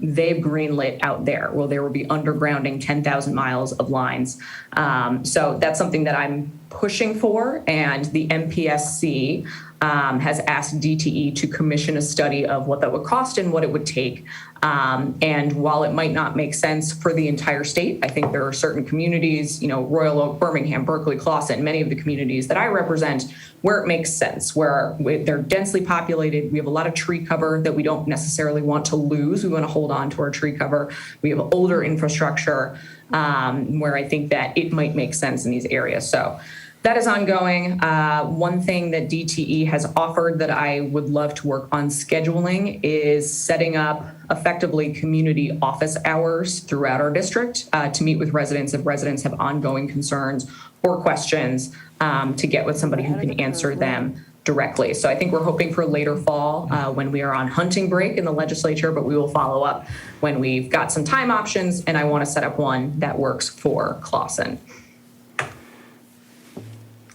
they've greenlit out there. Well, there will be undergrounding 10,000 miles of lines. So that's something that I'm pushing for, and the MPSC has asked DTE to commission a study of what that would cost and what it would take. And while it might not make sense for the entire state, I think there are certain communities, Royal Oak, Birmingham, Berkeley, Clawson, many of the communities that I represent, where it makes sense, where they're densely populated. We have a lot of tree cover that we don't necessarily want to lose. We want to hold on to our tree cover. We have older infrastructure where I think that it might make sense in these areas. So that is ongoing. One thing that DTE has offered that I would love to work on scheduling is setting up effectively community office hours throughout our district to meet with residents if residents have ongoing concerns or questions, to get with somebody who can answer them directly. So I think we're hoping for later fall when we are on hunting break in the legislature, but we will follow up when we've got some time options, and I want to set up one that works for Clawson.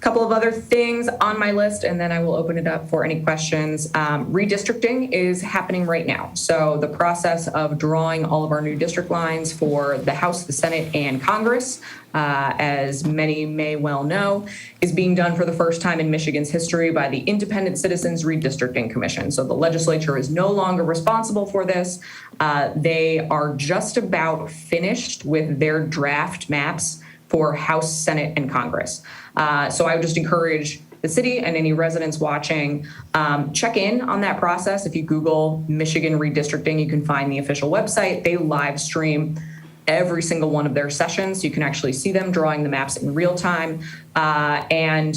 Couple of other things on my list, and then I will open it up for any questions. Redistricting is happening right now. So the process of drawing all of our new district lines for the House, the Senate, and Congress, as many may well know, is being done for the first time in Michigan's history by the Independent Citizens Redistricting Commission. So the legislature is no longer responsible for this. They are just about finished with their draft maps for House, Senate, and Congress. So I would just encourage the city and any residents watching, check in on that process. If you Google Michigan redistricting, you can find the official website. They live stream every single one of their sessions. You can actually see them drawing the maps in real time. And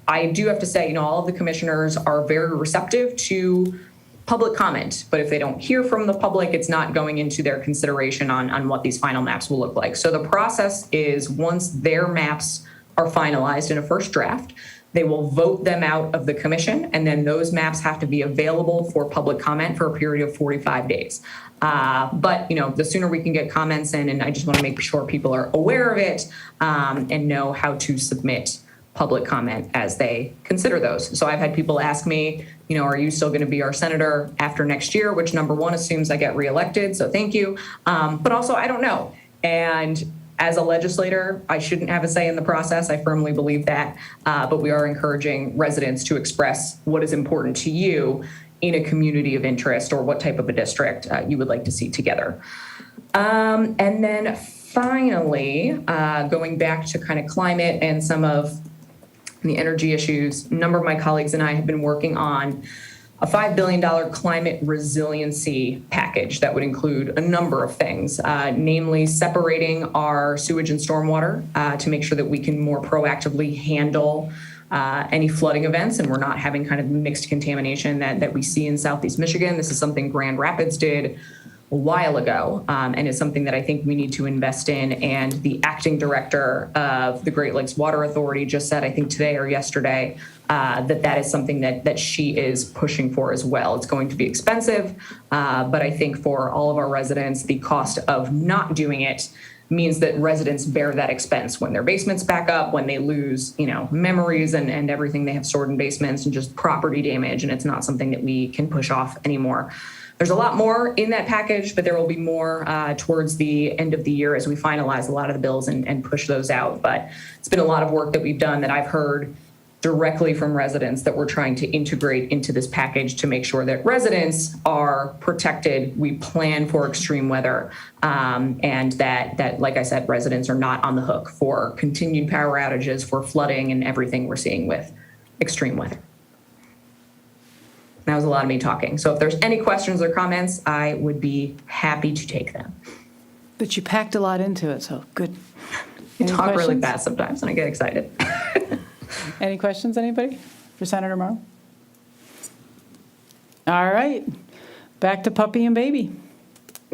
I do have to say, all of the commissioners are very receptive to public comment, but if they don't hear from the public, it's not going into their consideration on what these final maps will look like. So the process is once their maps are finalized in a first draft, they will vote them out of the commission, and then those maps have to be available for public comment for a period of 45 days. But the sooner we can get comments in, and I just want to make sure people are aware of it and know how to submit public comment as they consider those. So I've had people ask me, are you still going to be our senator after next year? Which number one assumes I get reelected, so thank you. But also I don't know. And as a legislator, I shouldn't have a say in the process. I firmly believe that. But we are encouraging residents to express what is important to you in a community of interest or what type of a district you would like to see together. And then finally, going back to kind of climate and some of the energy issues, a number of my colleagues and I have been working on a $5 billion climate resiliency package that would include a number of things, namely separating our sewage and stormwater to make sure that we can more proactively handle any flooding events and we're not having kind of mixed contamination that we see in Southeast Michigan. This is something Grand Rapids did a while ago, and it's something that I think we need to invest in. And the acting director of the Great Lakes Water Authority just said, I think today or yesterday, that is something that she is pushing for as well. It's going to be expensive, but I think for all of our residents, the cost of not doing it means that residents bear that expense when their basements back up, when they lose, memories and everything they have stored in basements and just property damage. And it's not something that we can push off anymore. There's a lot more in that package, but there will be more towards the end of the year as we finalize a lot of the bills and push those out. But it's been a lot of work that we've done that I've heard directly from residents that we're trying to integrate into this package to make sure that residents are protected. We plan for extreme weather, and that, like I said, residents are not on the hook for continued power outages, for flooding and everything we're seeing with extreme weather. That was a lot of me talking. So if there's any questions or comments, I would be happy to take them. But you packed a lot into it, so good. I talk really fast sometimes and I get excited. Any questions, anybody, for Senator Morrow? All right, back to puppy and baby.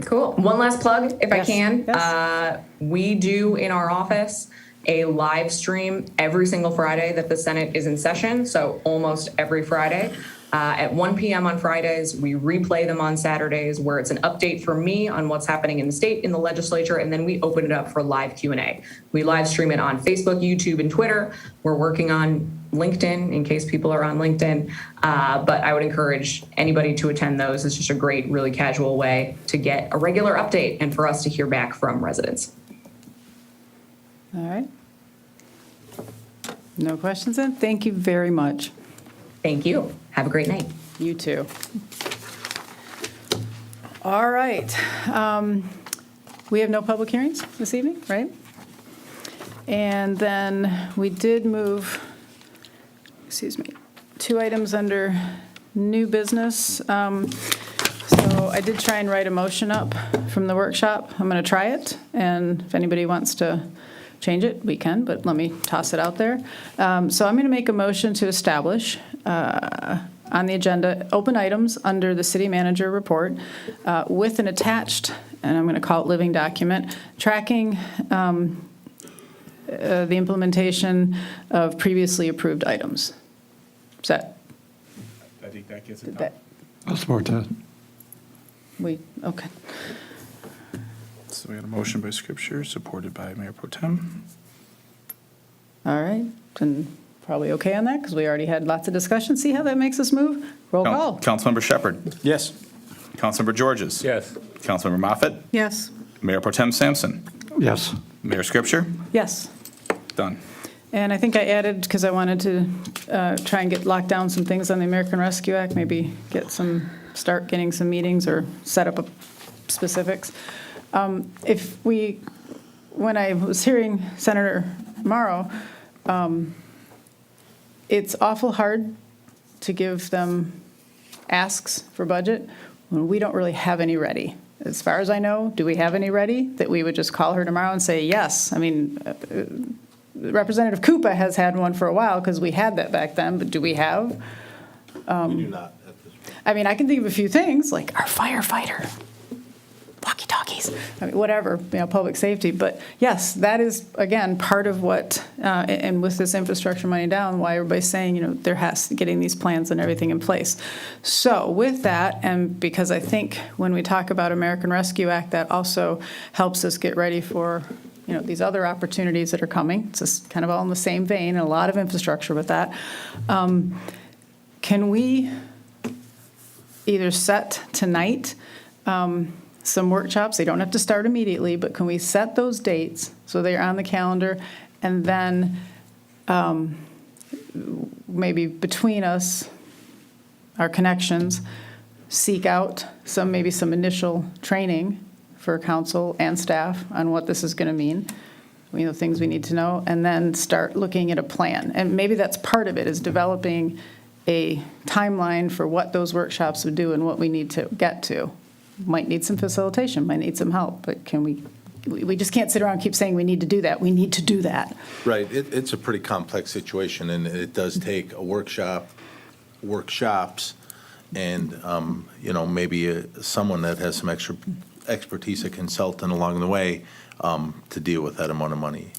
Cool. One last plug, if I can. Yes. We do in our office a live stream every single Friday that the Senate is in session, so almost every Friday. At 1 p.m. on Fridays, we replay them on Saturdays, where it's an update from me on what's happening in the state, in the legislature, and then we open it up for live Q&A. We live stream it on Facebook, YouTube, and Twitter. We're working on LinkedIn in case people are on LinkedIn, but I would encourage anybody to attend those. It's just a great, really casual way to get a regular update and for us to hear back from residents. All right. No questions then? Thank you very much. Thank you. Have a great night. You too. All right. We have no public hearings this evening, right? And then we did move, 2 items under new business. So I did try and write a motion up from the workshop. I'm going to try it. And if anybody wants to change it, we can, but let me toss it out there. So I'm going to make a motion to establish on the agenda open items under the city manager report with an attached, and I'm going to call it living document, tracking the implementation of previously approved items. Is that, I think that gets it that, done. I'll support that. okay. So we got a motion by Scripture, supported by Mayor Pro Tem. All right, and probably okay on that, because we already had lots of discussion. See how that makes us move? Roll call. Councilmember Shepherd. Yes. Councilmember Georges. Yes. Councilmember Moffett. Yes. Mayor Pro Tem Sampson. Yes. Mayor Scripture. Yes. Done. And I think I added, because I wanted to try and get locked down some things on the American Rescue Act, maybe start getting some meetings or set up specifics. When I was hearing Senator Morrow, it's awful hard to give them asks for budget when we don't really have any ready. As far as I know, do we have any ready that we would just call her tomorrow and say yes? I mean, Representative Koopa has had one for a while because we had that back then, but do we have? We do not at this point. I mean, I can think of a few things, like our firefighter, walkie-talkies, I mean, whatever, public safety. But yes, that is, again, part of what, and with this infrastructure money down, why everybody's saying, there has to getting these plans and everything in place. So with that, and because I think when we talk about American Rescue Act, that also helps us get ready for, these other opportunities that are coming. It's just kind of all in the same vein, and a lot of infrastructure with that. Can we either set tonight some workshops? They don't have to start immediately, but can we set those dates so they're on the calendar, and then maybe between us, our connections, seek out maybe some initial training for council and staff on what this is going to mean, things we need to know, and then start looking at a plan. And maybe that's part of it, is developing a timeline for what those workshops would do and what we need to get to. Might need some facilitation, might need some help, but we just can't sit around and keep saying we need to do that. We need to do that. Right. It's a pretty complex situation, and it does take a workshops, and, maybe someone that has some extra expertise, a consultant along the way, to deal with that amount of money.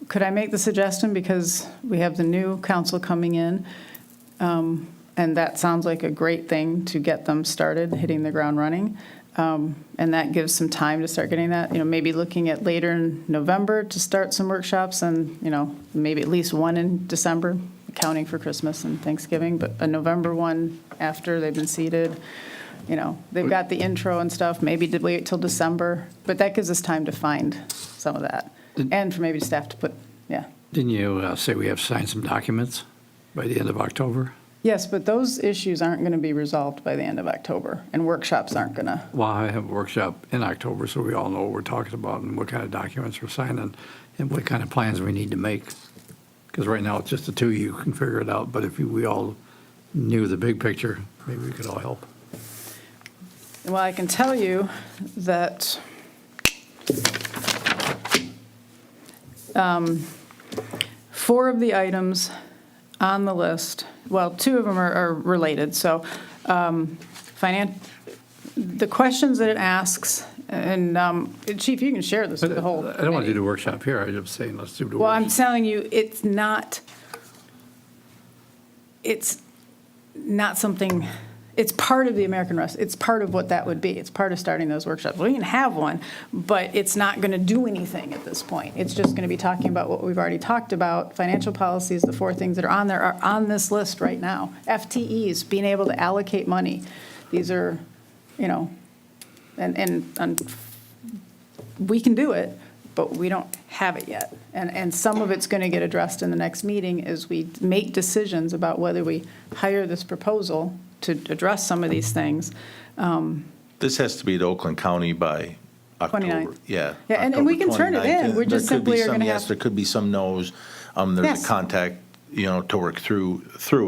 Could I make the suggestion, because we have the new council coming in, and that sounds like a great thing to get them started, hitting the ground running, and that gives some time to start getting that, maybe looking at later in November to start some workshops, and, maybe at least one in December, accounting for Christmas and Thanksgiving, but a November one after they've been seated. They've got the intro and stuff, maybe to wait till December, but that gives us time to find some of that. And for maybe staff to put, Didn't you say we have to sign some documents by the end of October? Yes, but those issues aren't going to be resolved by the end of October, and workshops aren't going to. Well, I have a workshop in October, so we all know what we're talking about and what kind of documents we're signing and what kind of plans we need to make. Because right now, it's just the two of you can figure it out, but if we all knew the big picture, maybe we could all help. Well, I can tell you that 4 of the items on the list, well, 2 of them are related. So the questions that it asks, and Chief, you can share this with the whole. I don't want to do the workshop here. I'm just saying, let's do the Well, workshop. I'm telling you, it's not something. It's part of the American Rescue. It's part of what that would be. It's part of starting those workshops. We can have one, but it's not going to do anything at this point. It's just going to be talking about what we've already talked about. Financial policies, the 4 things that are on there are on this list right now. FTEs, being able to allocate money. These are, and we can do it, but we don't have it yet. And some of it's going to get addressed in the next meeting as we make decisions about whether we hire this proposal to address some of these things. This has to be to Oakland County by October. 29th. Yeah. Yeah, and we can turn it in. We're just simply are going to have. Yes, there could be some no's. There's Yes. a contact, to work through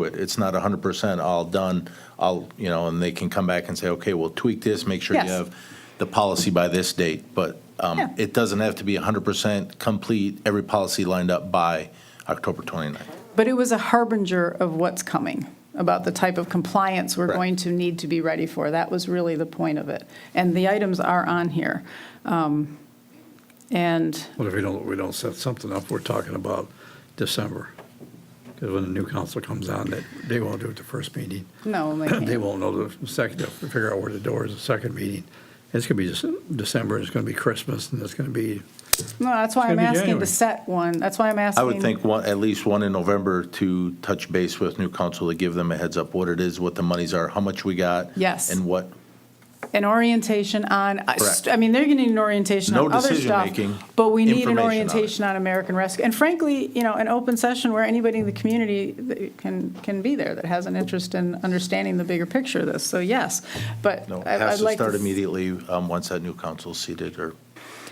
it. It's not 100% all done. And they can come back and say, okay, we'll tweak this, make sure you Yes. have the policy by this date. But Yeah. It doesn't have to be 100% complete, every policy lined up by October 29th. But it was a harbinger of what's coming, about the type of compliance we're Correct. going to need to be ready for. That was really the point of it. And the items are on here. And Well, if we don't set something up, we're talking about December. Because when the new council comes on, they won't do it the first meeting. no, they can't. They won't know the second, they'll figure out where the door is the second meeting. It's going to be just December, it's going to be Christmas, and it's going to be, No, that's why I'm gonna be asking to January. set one. That's why I'm asking. I would think at least one in November to touch base with new council, to give them a heads up what it is, what the monies are, how much we got. Yes. And what, An orientation on, Correct. I mean, they're going to need an orientation No on other stuff. decision-making, But we need an information on it. orientation on American Rescue. And frankly, an open session where anybody in the community that can be there that has an interest in understanding the bigger picture of this. So yes, but no, it I'd has to like start to. immediately once that new council is seated, or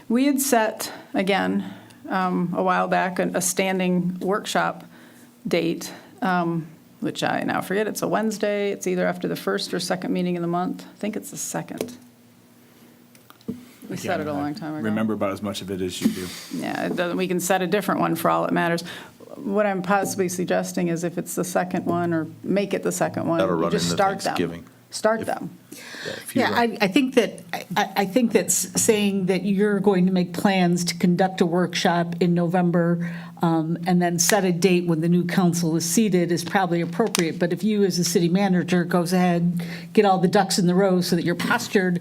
We had set, again, a while back, a standing workshop date, which I now forget. It's a Wednesday. It's either after the first or second meeting of the month. I think it's the second. We set it a long time ago. Remember about as much of it as you do. Yeah, it doesn't, we can set a different one for all that matters. What I'm possibly suggesting is if it's the second one, or make it the second one, That'll you run just into start them. Thanksgiving. Start them. if you Yeah, I think that, I think that's saying that you're going to make plans to conduct a workshop in November, and then set a date when the new council is seated is probably appropriate. But if you, as a city manager, goes ahead, get all the ducks in the row so that you're postured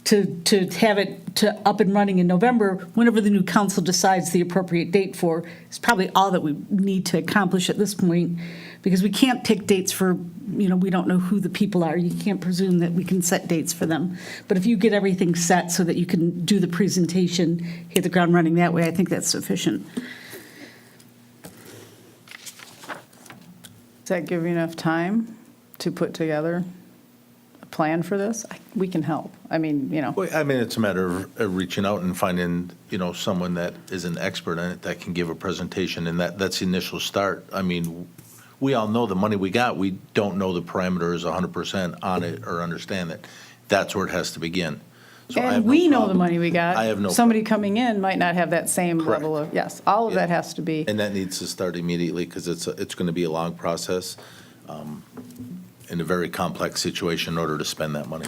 to have it to up and running in November, whenever the new council decides the appropriate date for, is probably all that we need to accomplish at this point, because we can't pick dates for, we don't know who the people are. You can't presume that we can set dates for them. But if you get everything set so that you can do the presentation, hit the ground running that way, I think that's sufficient. Does that give you enough time to put together a plan for this? We can help. I mean, Well, I mean, it's a matter of reaching out and finding, someone that is an expert in it that can give a presentation, and that's the initial start. I mean, we all know the money we got. We don't know the parameters 100% on it or understand it. That's where it has to begin. So I have And no we know the problem. money we got. I have no Somebody coming in might not have that same Correct. level of, yes, all of Yeah. that has to be. And that needs to start immediately, because it's going to be a long process in a very complex situation in order to spend that money.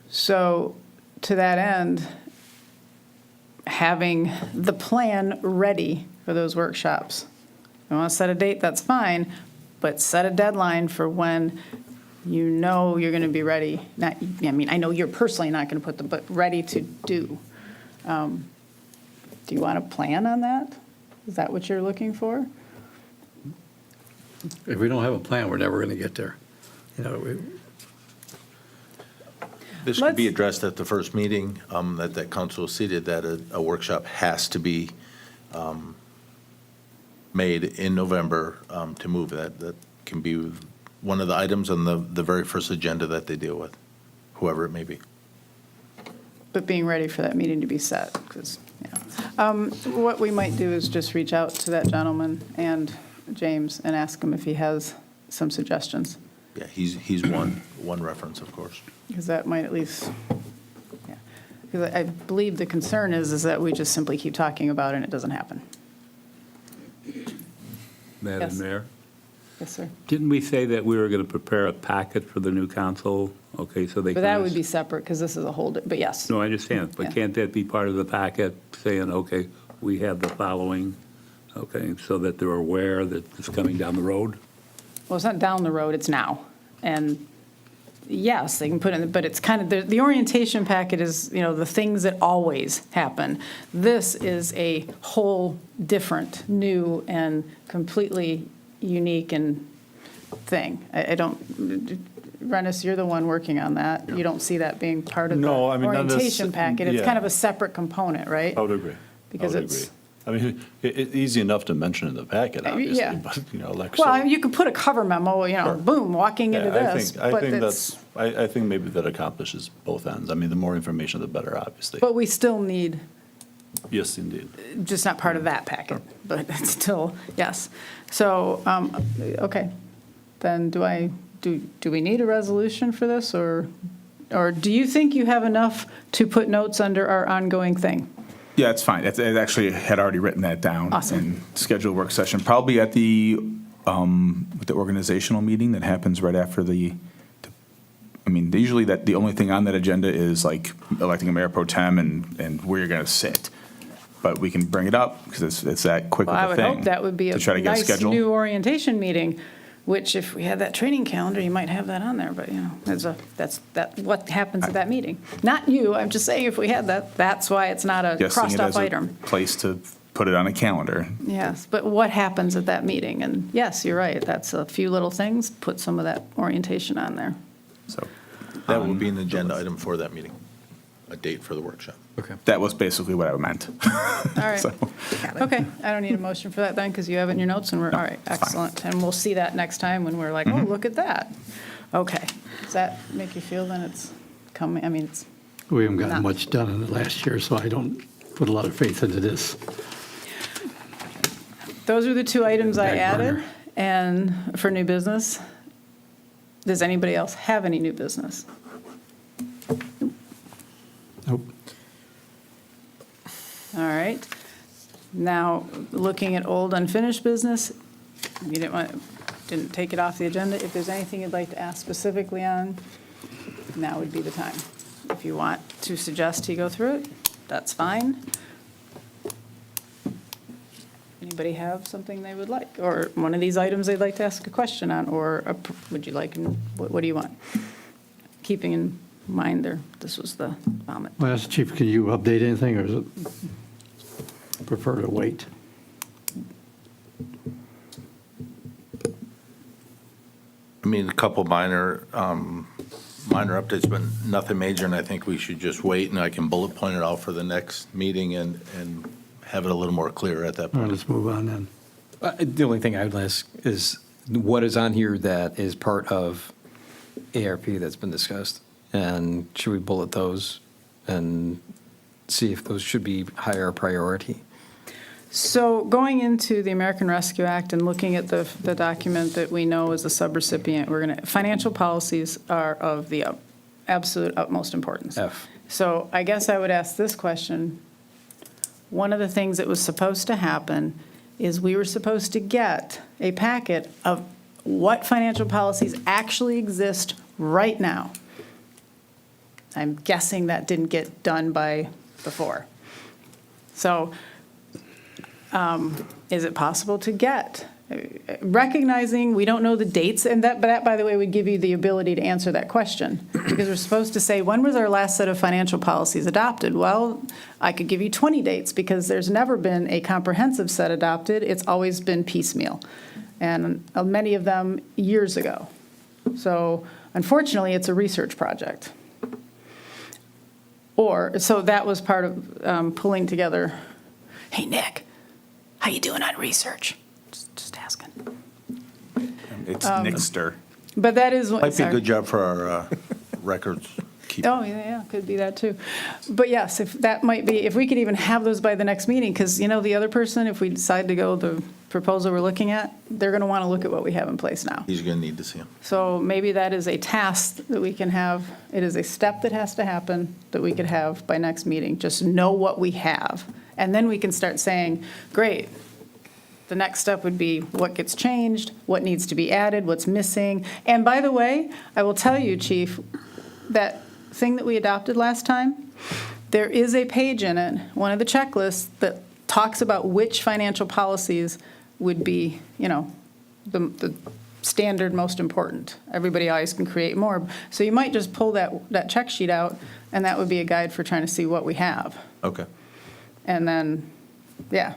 So, to that end, having the plan ready for those workshops. If you want to set a date, that's fine, but set a deadline for when you're going to be ready. I know you're personally not going to put them, but ready to do. Do you want a plan on that? Is that what you're looking for? if we don't have a plan, we're never going to get there. This could be addressed at the first meeting, that council is seated, that a workshop has to be made in November to move that. That can be one of the items on the very first agenda that they deal with, whoever it may be. But being ready for that meeting to be set, because, what we might do is just reach out to that gentleman and James and ask him if he has some suggestions, Yeah, he's one reference, of course. because that might at least, because I believe the concern is that we just simply keep talking about it and it doesn't happen. Madam Yes. Mayor, Yes, sir. didn't we say that we were going to prepare a packet for the new council? Okay, so they But can. that would be separate, because this is a whole, but yes. No, I understand, Yeah. but can't that be part of the packet, saying, okay, we have the following, okay, so that they're aware that it's coming down the road? Well, it's not down the road, it's now. And yes, they can put in, but it's kind of, the orientation packet is, the things that always happen. This is a whole different, new, and completely unique and thing. I don't, Rennis, you're the one working on that. You don't see that being part of the No, I mean, not orientation packet. It's yeah. kind of a separate component, right? I would agree. Because I would it's. agree. I mean, it's easy enough to mention in the packet, obviously, yeah. but, like. Well, so- you could put a cover memo, Sure. boom, walking into Yeah, this. I but think it's- I think maybe that accomplishes both ends. I mean, the more information, the better, obviously. But we still need, Yes, indeed. just not part of that packet, but it's still, yes. So, okay, then do we need a resolution for this, or or do you think you have enough to put notes under our ongoing thing? Yeah, it's fine. It actually had already written that down. Awesome. And scheduled work session, probably at the organizational meeting that happens right after usually the only thing on that agenda is like electing a mayor pro tem and where you're going to sit. But we can bring it up because it's that quick Well, of I a would thing. hope that would be a to try to get a nice schedule. new orientation meeting, which if we had that training calendar, you might have that on there, but, that's what happens at that meeting. Not you, I'm just saying if we had that, that's why it's not a Just seeing it crossed-off as a item. place to put it on a calendar. Yes, but what happens at that meeting? And yes, you're right, that's a few little things, put some of that orientation on there. So That would be an agenda item for that meeting, a date for the workshop. Okay. that was basically what I meant. All right. So, Okay, I don't need a motion for that then, because you have it in your notes, and all right, excellent. And we'll see that next time when we're like, oh, look at that. Okay, does that make you feel then it's coming, it's, We haven't gotten Not- much done in the last year, so I don't put a lot of faith into this. those are the two items I Back burner. added, and for new business. Does anybody else have any new business? Nope. All right. Now, looking at old unfinished business, you didn't take it off the agenda. If there's anything you'd like to ask specifically on, now would be the time. If you want to suggest you go through it, that's fine. Anybody have something they would like, or one of these items they'd like to ask a question on, or would you like, what do you want? Keeping in mind this was the vomit. Well, that's Chief, can you update anything, or is it prefer to wait? A couple minor updates, but nothing major, and I think we should just wait, and I can bullet point it out for the next meeting and have it a little more clear at that All right, point. let's move on then. The only thing I would ask is what is on here that is part of ARP that's been discussed? And should we bullet those and see if those should be higher priority? So going into the American Rescue Act and looking at the document that we know is a subrecipient, financial policies are of the absolute utmost importance. F. So I guess I would ask this question. One of the things that was supposed to happen is we were supposed to get a packet of what financial policies actually exist right now. I'm guessing that didn't get done by before. So is it possible to get, recognizing we don't know the dates, and but that, by the way, would give you the ability to answer that question, because we're supposed to say, when was our last set of financial policies adopted? Well, I could give you 20 dates, because there's never been a comprehensive set adopted. It's always been piecemeal, and many of them years ago. So unfortunately, it's a research project. So that was part of pulling together, hey, Nick, how you doing on research? Just asking. It's Nixter. But that is. Might be a sorry. good job for our records keeper. Oh, yeah, could be that too. But yes, if that might be, if we could even have those by the next meeting, because, the other person, if we decide to go the proposal we're looking at, they're going to want to look at what we have in place now. He's going to need to see them. So maybe that is a task that we can have. It is a step that has to happen that we could have by next meeting. Just know what we have. And then we can start saying, great, the next step would be what gets changed, what needs to be added, what's missing. And by the way, I will tell you, Chief, that thing that we adopted last time, there is a page in it, one of the checklists, that talks about which financial policies would be, the standard most important. Everybody always can create more. So you might just pull that check sheet out, and that would be a guide for trying to see what we have. Okay. And then, yeah,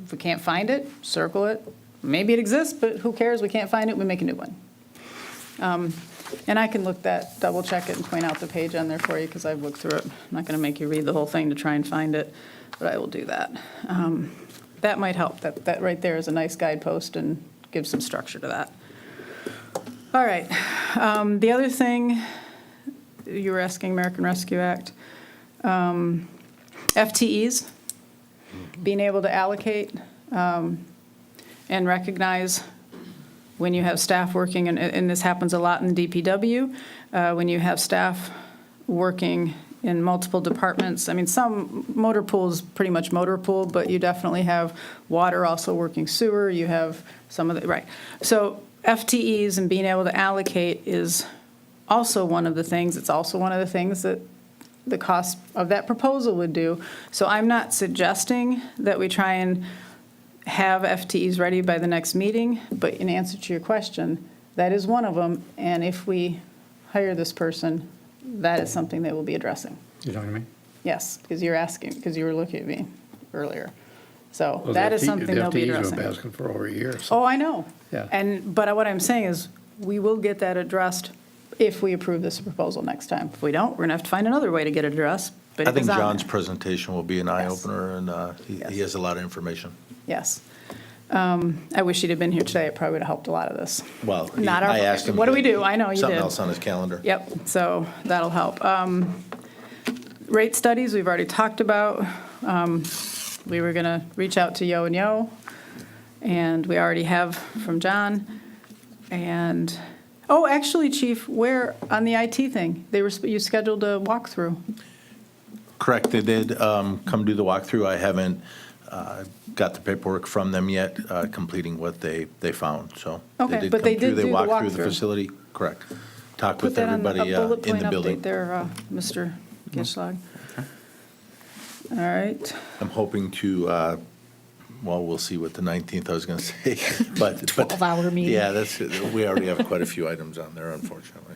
if we can't find it, circle it. Maybe it exists, but who cares? We can't find it, we make a new one. And I can double check it and point out the page on there for you, because I've looked through it. I'm not going to make you read the whole thing to try and find it, but I will do that. That might help. That right there is a nice guidepost and gives some structure to that. All right. The other thing, you were asking American Rescue Act. FTEs, being able to allocate and recognize when you have staff working, and this happens a lot in the DPW, when you have staff working in multiple departments. I mean, some motor pool is pretty much motor pool, but you definitely have water also working sewer, you have some of the, right. So FTEs and being able to allocate is also one of the things, it's also one of the things that the cost of that proposal would do. So I'm not suggesting that we try and have FTEs ready by the next meeting, but in answer to your question, that is one of them, and if we hire this person, that is something that we'll be addressing. You talking to me? Yes, because you're asking, because you were looking at me earlier. So Well, that is the something they'll be FTEs addressing. we've been asking for over a year, so. Oh, I know. Yeah. But what I'm saying is, we will get that addressed if we approve this proposal next time. If we don't, we're gonna have to find another way to get it addressed, but I it think is on John's there. presentation will be an eye-opener, and he has a lot of information. Yes. I wish he'd have been here today, it probably would have helped a lot of this. Well, Not our I fault. asked him. What do we do? I know, you Something did. else on his calendar. Yep, so that'll help. Rate studies, we've already talked about. We were gonna reach out to Yo and Yo, and we already have from John. And, oh, actually, Chief, where, on the IT thing, you scheduled a walkthrough. Correct, they did come do the walkthrough. I haven't got the paperwork from them yet, completing what they found, so. Okay, but they did do the They walked through the walkthrough. facility, correct. Talked Put with that on everybody a bullet in point the building. update there, Mr. Gitschlag. All right. I'm hoping to, well, we'll see what the 19th I was going to say, but. 12-hour meeting. Yeah, we already have quite a few items on there, unfortunately.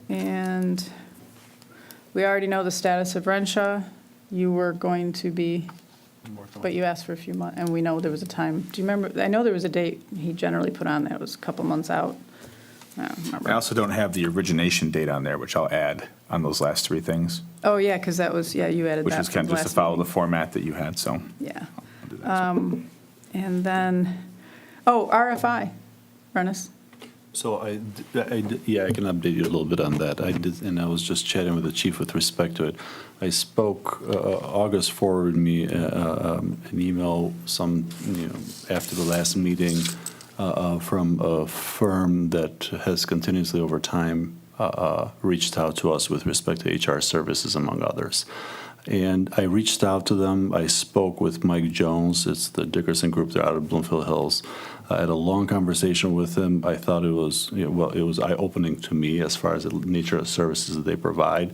And we already know the status of Renshaw. You were going to be, but you asked for a few months, and we know there was a time. Do you remember? I know there was a date he generally put on there. It was a couple months out. I don't remember. I also don't have the origination date on there, which I'll add on those last three things, Oh, yeah, because that was, yeah, you added that. which was from kind of just to last follow the meeting. format that you had, so. Yeah. I'll do that. And then, oh, RFI, Rennis. So yeah, I can update you a little bit on that. I did, and I was just chatting with the chief with respect to it. I spoke, August forwarded me an email after the last meeting from a firm that has continuously over time reached out to us with respect to HR services, among others. And I reached out to them. I spoke with Mike Jones. It's the Dickerson Group. They're out of Bloomfield Hills. I had a long conversation with him. I thought it was, it was eye-opening to me as far as the nature of services that they provide.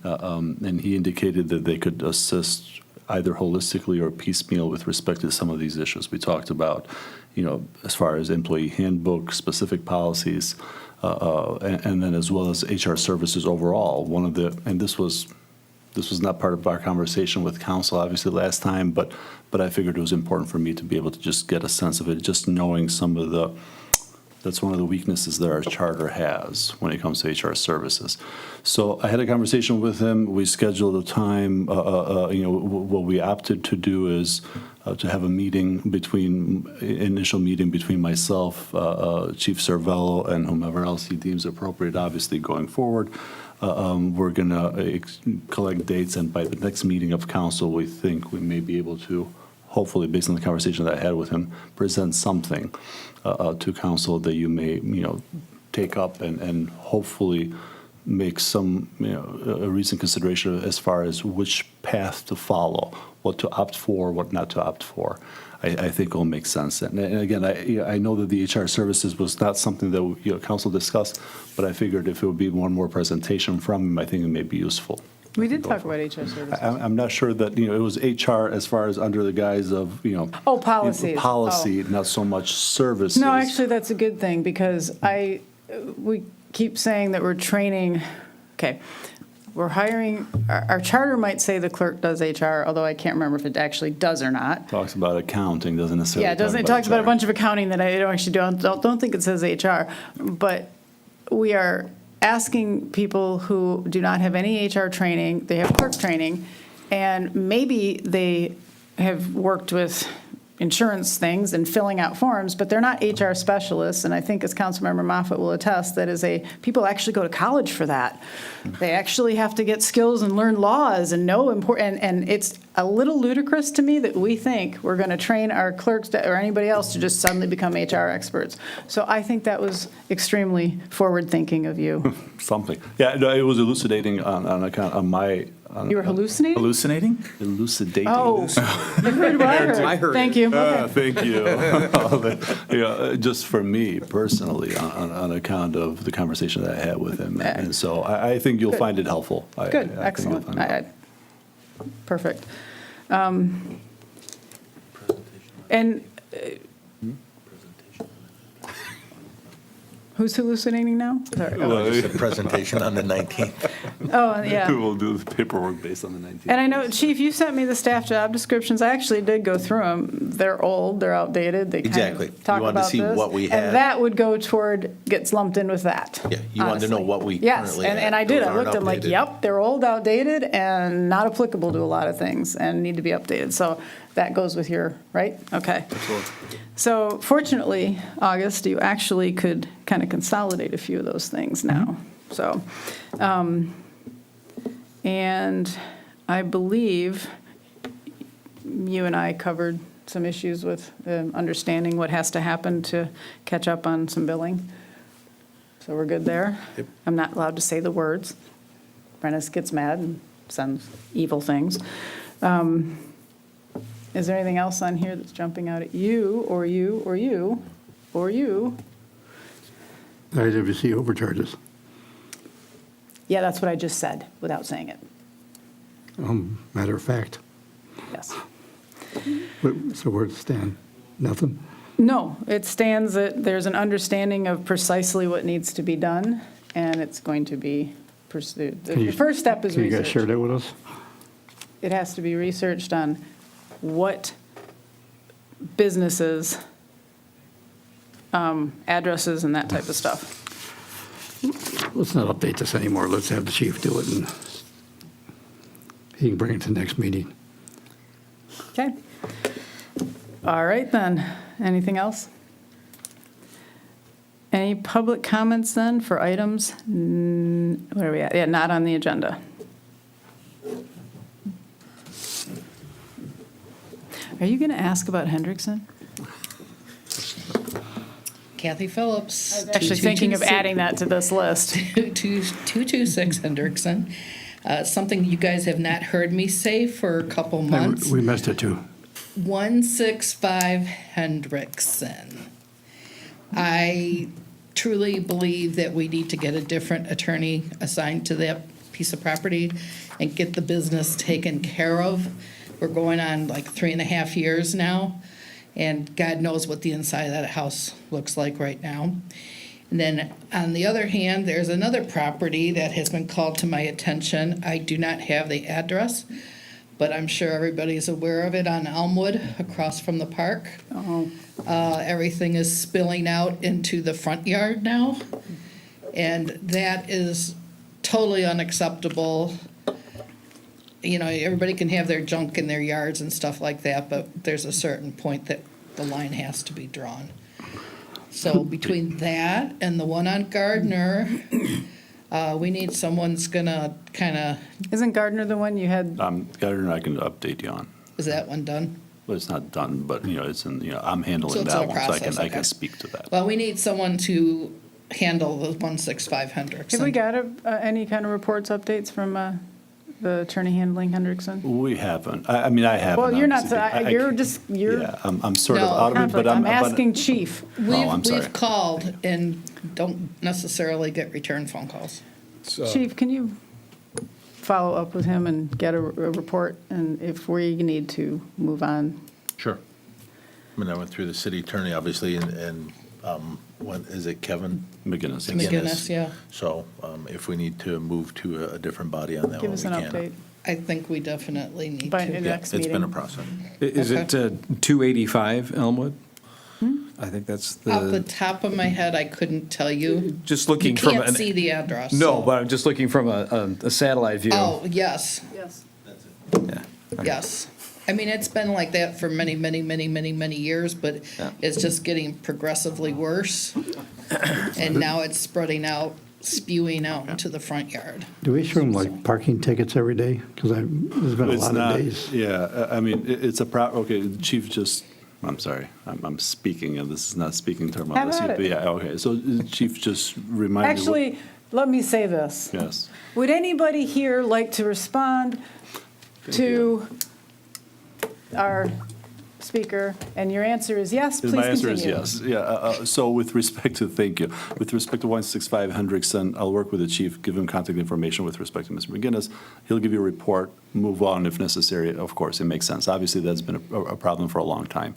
And he indicated that they could assist either holistically or piecemeal with respect to some of these issues we talked about, as far as employee handbook, specific policies, and then as well as HR services overall. And this was not part of our conversation with council, obviously, last time, but I figured it was important for me to be able to just get a sense of it, just knowing that's one of the weaknesses that our charter has when it comes to HR services. So I had a conversation with him. We scheduled a time. What we opted to do is to have a initial meeting between myself, Chief Cervello, and whomever else he deems appropriate, obviously, going forward. We're going to collect dates, and by the next meeting of council, we think we may be able to, hopefully, based on the conversation that I had with him, present something to council that you may, take up and hopefully make some, a recent consideration as far as which path to follow, what to opt for, what not to opt for. I think will make sense. And again, I know that the HR services was not something that council discussed, but I figured if it would be one more presentation from him, I think it may be useful. We did talk about HR services. I'm not sure that, it was HR as far as under the guise of, Oh, policies. policy, not so much services. No, actually, that's a good thing, because we keep saying that we're training, okay, we're hiring, our charter might say the clerk does HR, although I can't remember if it actually does or not. Talks about accounting, doesn't necessarily. Yeah, it doesn't, it talks about a bunch of accounting that I don't think it says HR, but we are asking people who do not have any HR training, they have clerk training, and maybe they have worked with insurance things and filling out forms, but they're not HR specialists, and I think as Councilmember Moffett will attest, people actually go to college for that. They actually have to get skills and learn laws and know important, and it's a little ludicrous to me that we think we're going to train our clerks or anybody else to just suddenly become HR experts. So I think that was extremely forward-thinking of you. Something. Yeah, no, it was elucidating on account of my. You were hallucinating? Hallucinating? Elucidating. Oh, I heard what I heard. Thank you. Okay. Thank you. Yeah, just for me personally, on account of the conversation that I had with him. And so I think you'll Good. find it helpful. Good, I think you'll excellent. find it helpful. Perfect. And who's hallucinating now? Sorry. Well, just a presentation on the 19th. Oh, yeah. We'll do the paperwork based on the 19th. And I know, Chief, you sent me the staff job descriptions. I actually did go through them. They're old, they're outdated. They kind Exactly. of talk You wanted to about see this. what we And had. that would go toward, gets lumped in with that. Yeah, you wanted to know honestly. what we Yes, currently have. and I did. Those I aren't looked, I'm like, updated. yep, they're old, outdated, and not applicable to a lot of things and need to be updated. So that goes with your, right? Okay. So fortunately, August, you actually could kind of consolidate a few of those things now. So, and I believe you and I covered some issues with understanding what has to happen to catch up on some billing. So we're good there? Yep. I'm not allowed to say the words. Brennis gets mad and sends evil things. Is there anything else on here that's jumping out at you, or you, or you, or you? IWC overcharges. Yeah, that's what I just said, without saying it. Matter of fact. Yes. So where'd it stand? Nothing? No, it stands that there's an understanding of precisely what needs to be done, and it's going to be pursued. The first step is Can you guys research. share that with us? It has to be researched on what businesses, addresses and that type of stuff. Let's not update this anymore. Let's have the chief do it, and he can bring it to the next meeting. Okay. All right, then. Anything else? Any public comments then for items, where are we at? Yeah, not on the agenda. Are you going to ask about Hendrickson? Kathy Phillips. I was actually thinking of adding that to this list. 226 Hendrickson. Something you guys have not heard me say for a couple months. We missed it too. 165 Hendrickson. I truly believe that we need to get a different attorney assigned to that piece of property and get the business taken care of. We're going on like 3.5 years now, and God knows what the inside of that house looks like right now. And then on the other hand, there's another property that has been called to my attention. I do not have the address, but I'm sure everybody's aware of it on Elmwood across from the park. Everything is spilling out into the front yard now, and that is totally unacceptable. You know, everybody can have their junk in their yards and stuff like that, but there's a certain point that the line has to be drawn. So between that and the one on Gardner, we need someone's gonna kind of, Isn't Gardner the one you had? Gardner, I can update you on. is that one done? Well, it's not done, but, it's in, I'm So handling it's that in a one, so I process, can okay. speak to that. Well, we need someone to handle the 165 Hendrickson. Have we got any kind of reports, updates from the attorney handling Hendrickson? We haven't. I mean, I haven't. Well, you're not, obviously. you're Yeah, I'm sort of No. out of it, conflict. but I'm but- asking chief. I'm sorry. We've called and don't necessarily get return phone calls. Chief, can you follow up with him and get a report, and if we need to move on? Sure. I mean, I went through the city attorney, obviously, and what, is it Kevin? McGinnis. McGinnis, yeah. So if we need to move to a different body on that Give one, us we an can. update. I think we definitely need By to. the next It's been a meeting. process. Is it 285 Elmwood? I think that's Off the the, top of my head, I couldn't tell you. just looking You from. can't an- see the address. No, so- but I'm just looking from a satellite view. Oh, yes, Yes. Yeah. yes. I mean, it's been like that for many, many, many, many, many years, but Yeah. it's just getting progressively worse. And now it's spreading out spewing out into the front yard. Do we issue them like parking tickets every day? Because there's been a It's lot not- of days. Yeah, I mean, it's a okay, Chief just, I'm sorry, I'm speaking, and this is not speaking term on Have this. at but it. Yeah, okay, so Chief just reminded me. Actually, let me say this. Yes. Would anybody here like to respond to our speaker? And your answer is yes, please My continue. answer is yes. Yeah, so with respect to, thank you. With respect to 165 Hendrickson, I'll work with the chief, give him contact information with respect to Mr. McGinnis. He'll give you a report, move on if necessary. Of course, it makes sense. Obviously, that's been a problem for a long time.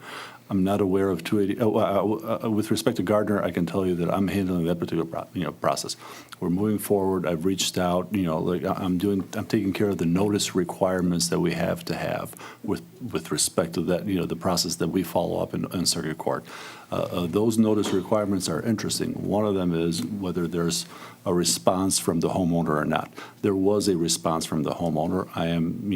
I'm not aware of 280, with respect to Gardner, I can tell you that I'm handling that particular process. We're moving forward. I've reached out, like I'm taking care of the notice requirements that we have to have with respect to that, the process that we follow up in circuit court. Those notice requirements are interesting. One of them is whether there's a response from the homeowner or not. There was a response from the homeowner. I am,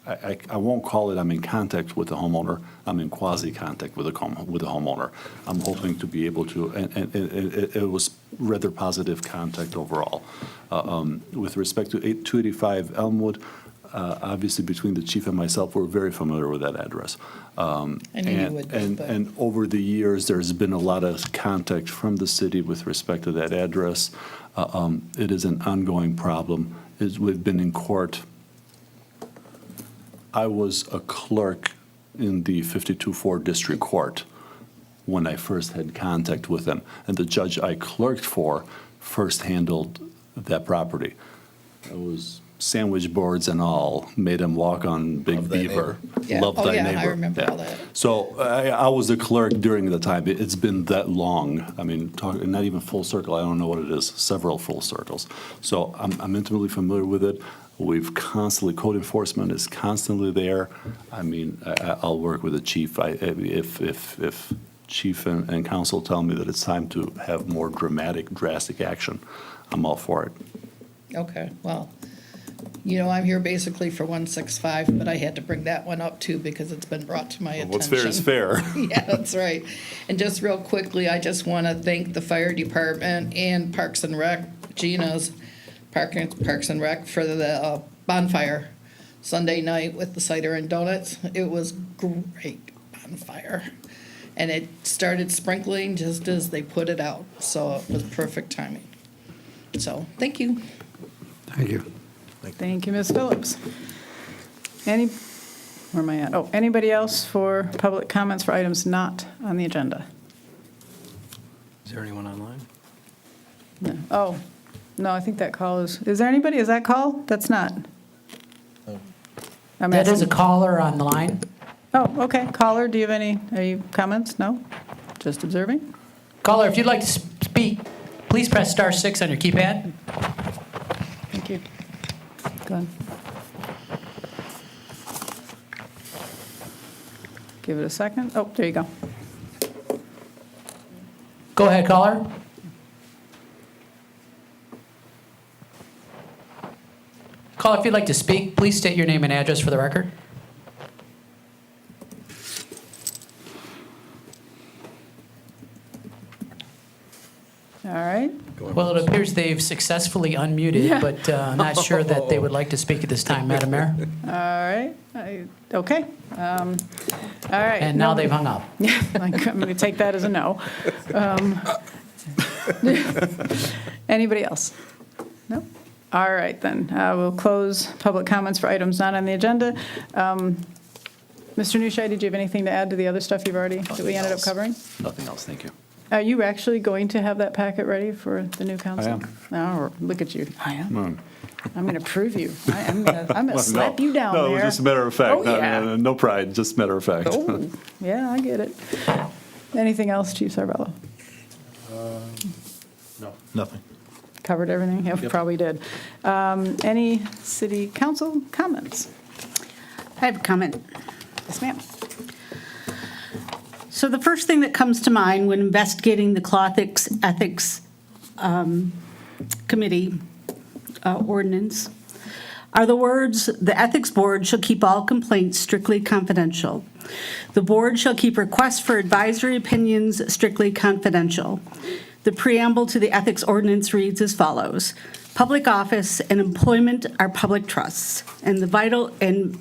I won't call it I'm in contact with the homeowner. I'm in quasi-contact with the homeowner. I'm hoping to be able to, and it was rather positive contact overall. With respect to 285 Elmwood, obviously between the chief and myself, we're very familiar with that address. I knew you would be, but- And over the years, there's been a lot of contact from the city with respect to that address. It is an ongoing problem. We've been in court. I was a clerk in the 52-4 District Court when I first had contact with them, and the judge I clerked for first handled that property. It was sandwich boards and all, made him walk on Big Beaver. Yeah. Love Oh, thy yeah, neighbor. I remember all that. So I was the clerk during the time. It's been that long. I mean, not even full circle. I don't know what it is. Several full circles. So I'm intimately familiar with it. We've constantly, code enforcement is constantly there. I mean, I'll work with the chief. If chief and council tell me that it's time to have more drastic action, I'm all for it. Okay, well, I'm here basically for 165, but I had to bring that one up too because it's been brought to my attention. What's fair is fair. Yeah, that's right. And just real quickly, I just want to thank the fire department and Parks and Rec, Gina's Parks and Rec for the bonfire Sunday night with the cider and donuts. It was great bonfire. And it started sprinkling just as they put it out, so it was perfect timing. So, thank you. Thank you. Thank you, Ms. Phillips. Where am I at? Oh, anybody else for public comments for items not on the agenda? Is there anyone online? No. Oh, no, I think that call is there anybody? Is that call? That's not. I'm That is a asking- caller on the line. Oh, okay. Caller, do you have any comments? No? Just observing? Caller, if you'd like to speak, please press *6 on your keypad. Thank you. Go ahead. Give it a second. Oh, there you go. Go ahead, caller. Caller, if you'd like to speak, please state your name and address for the record. All right. Well, it appears they've successfully unmuted, Yeah. but I'm not sure that they would like to speak at this time, Madam Mayor. All right. Okay. All right. And now No- they've hung up. Yeah, I'm going to take that as a no. Anybody else? No? All right, then. We'll close public comments for items not on the agenda. Mr. Nushai, did you have anything to add to the other stuff that we ended up covering? Nothing else, thank you. Are you actually going to have that packet ready for the new council? I am. Oh, look at you. I am. No. I'm going to prove you. I'm going to Well, slap you down no, there. it was just a matter of fact. Oh, yeah. No pride, just matter of fact. Oh, yeah, I get it. Anything else, Chief Sarbello? No, nothing. Covered everything? Yeah, we Yep. probably did. Any city council comments? I have a comment. Yes, ma'am. So the first thing that comes to mind when investigating the Cloth Ethics Committee ordinance are the words, "The Ethics Board shall keep all complaints strictly confidential. The board shall keep requests for advisory opinions strictly confidential. The preamble to the ethics ordinance reads as follows. Public office and employment are public trusts, and vital in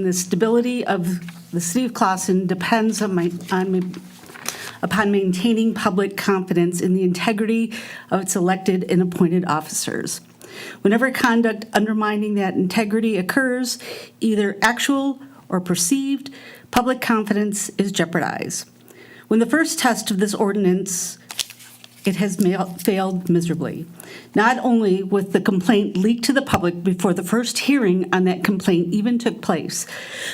the stability of the city of Clawson depends upon maintaining public confidence in the integrity of its elected and appointed officers. Whenever conduct undermining that integrity occurs, either actual or perceived, public confidence is jeopardized. When the first test of this ordinance, it has failed miserably. Not only with the complaint leaked to the public before the first hearing on that complaint even took place,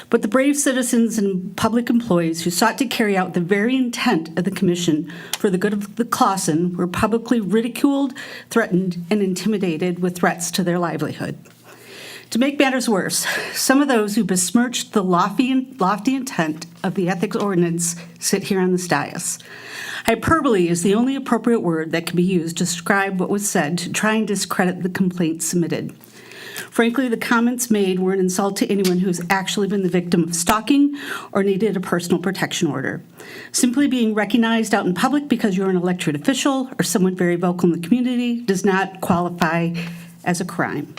but the brave citizens and public employees who sought to carry out the very intent of the commission for the good of the Clawson were publicly ridiculed, threatened, and intimidated with threats to their livelihood. To make matters worse, some of those who besmirched the lofty intent of the ethics ordinance sit here on this dais. Hyperbole is the only appropriate word that can be used to describe what was said to try and discredit the complaint submitted. Frankly, the comments made were an insult to anyone who has actually been the victim of stalking or needed a personal protection order. Simply being recognized out in public because you're an elected official or someone very vocal in the community does not qualify as a crime.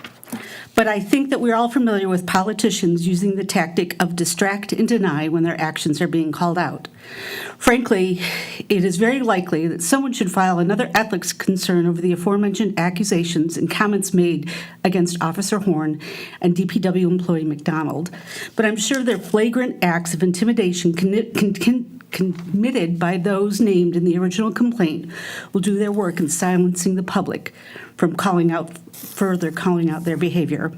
But I think that we're all familiar with politicians using the tactic of distract and deny when their actions are being called out. Frankly, it is very likely that someone should file another ethics concern over the aforementioned accusations and comments made against Officer Horn and DPW employee McDonald. But I'm sure their flagrant acts of intimidation committed by those named in the original complaint will do their work in silencing the public from calling out their behavior.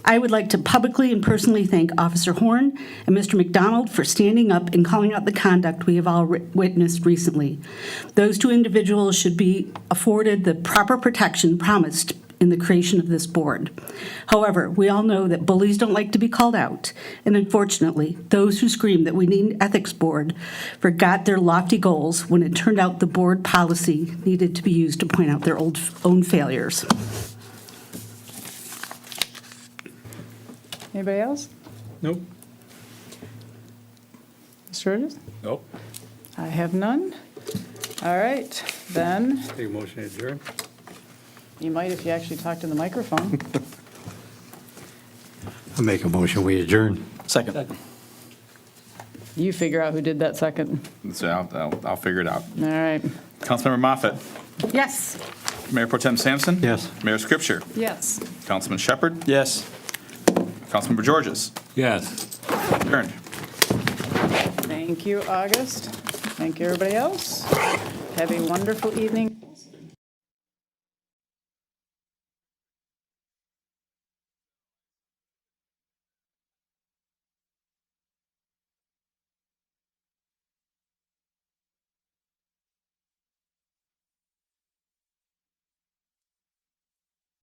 I would like to publicly and personally thank Officer Horn and Mr. McDonald for standing up and calling out the conduct we have all witnessed recently. Those two individuals should be afforded the proper protection promised in the creation of this board. However, we all know that bullies don't like to be called out, and unfortunately, those who screamed that we need an ethics board forgot their lofty goals when it turned out the board policy needed to be used to point out their own failures. Anybody else? Nope. Mr. Rogers? Nope. I have none. All right, then, Take a motion to adjourn. you might if you actually talk to the microphone. I'll make a motion, we adjourn. Second. You figure out who did that second. So I'll figure it out. All right. Councilmember Moffett, Yes. Mayor Pro Tem Sampson? Yes. Mayor Scripture? Yes. Councilman Shepherd? Yes. Councilmember Georges? Yes. Adjourned. Thank you, August. Thank you, everybody else. Have a wonderful evening.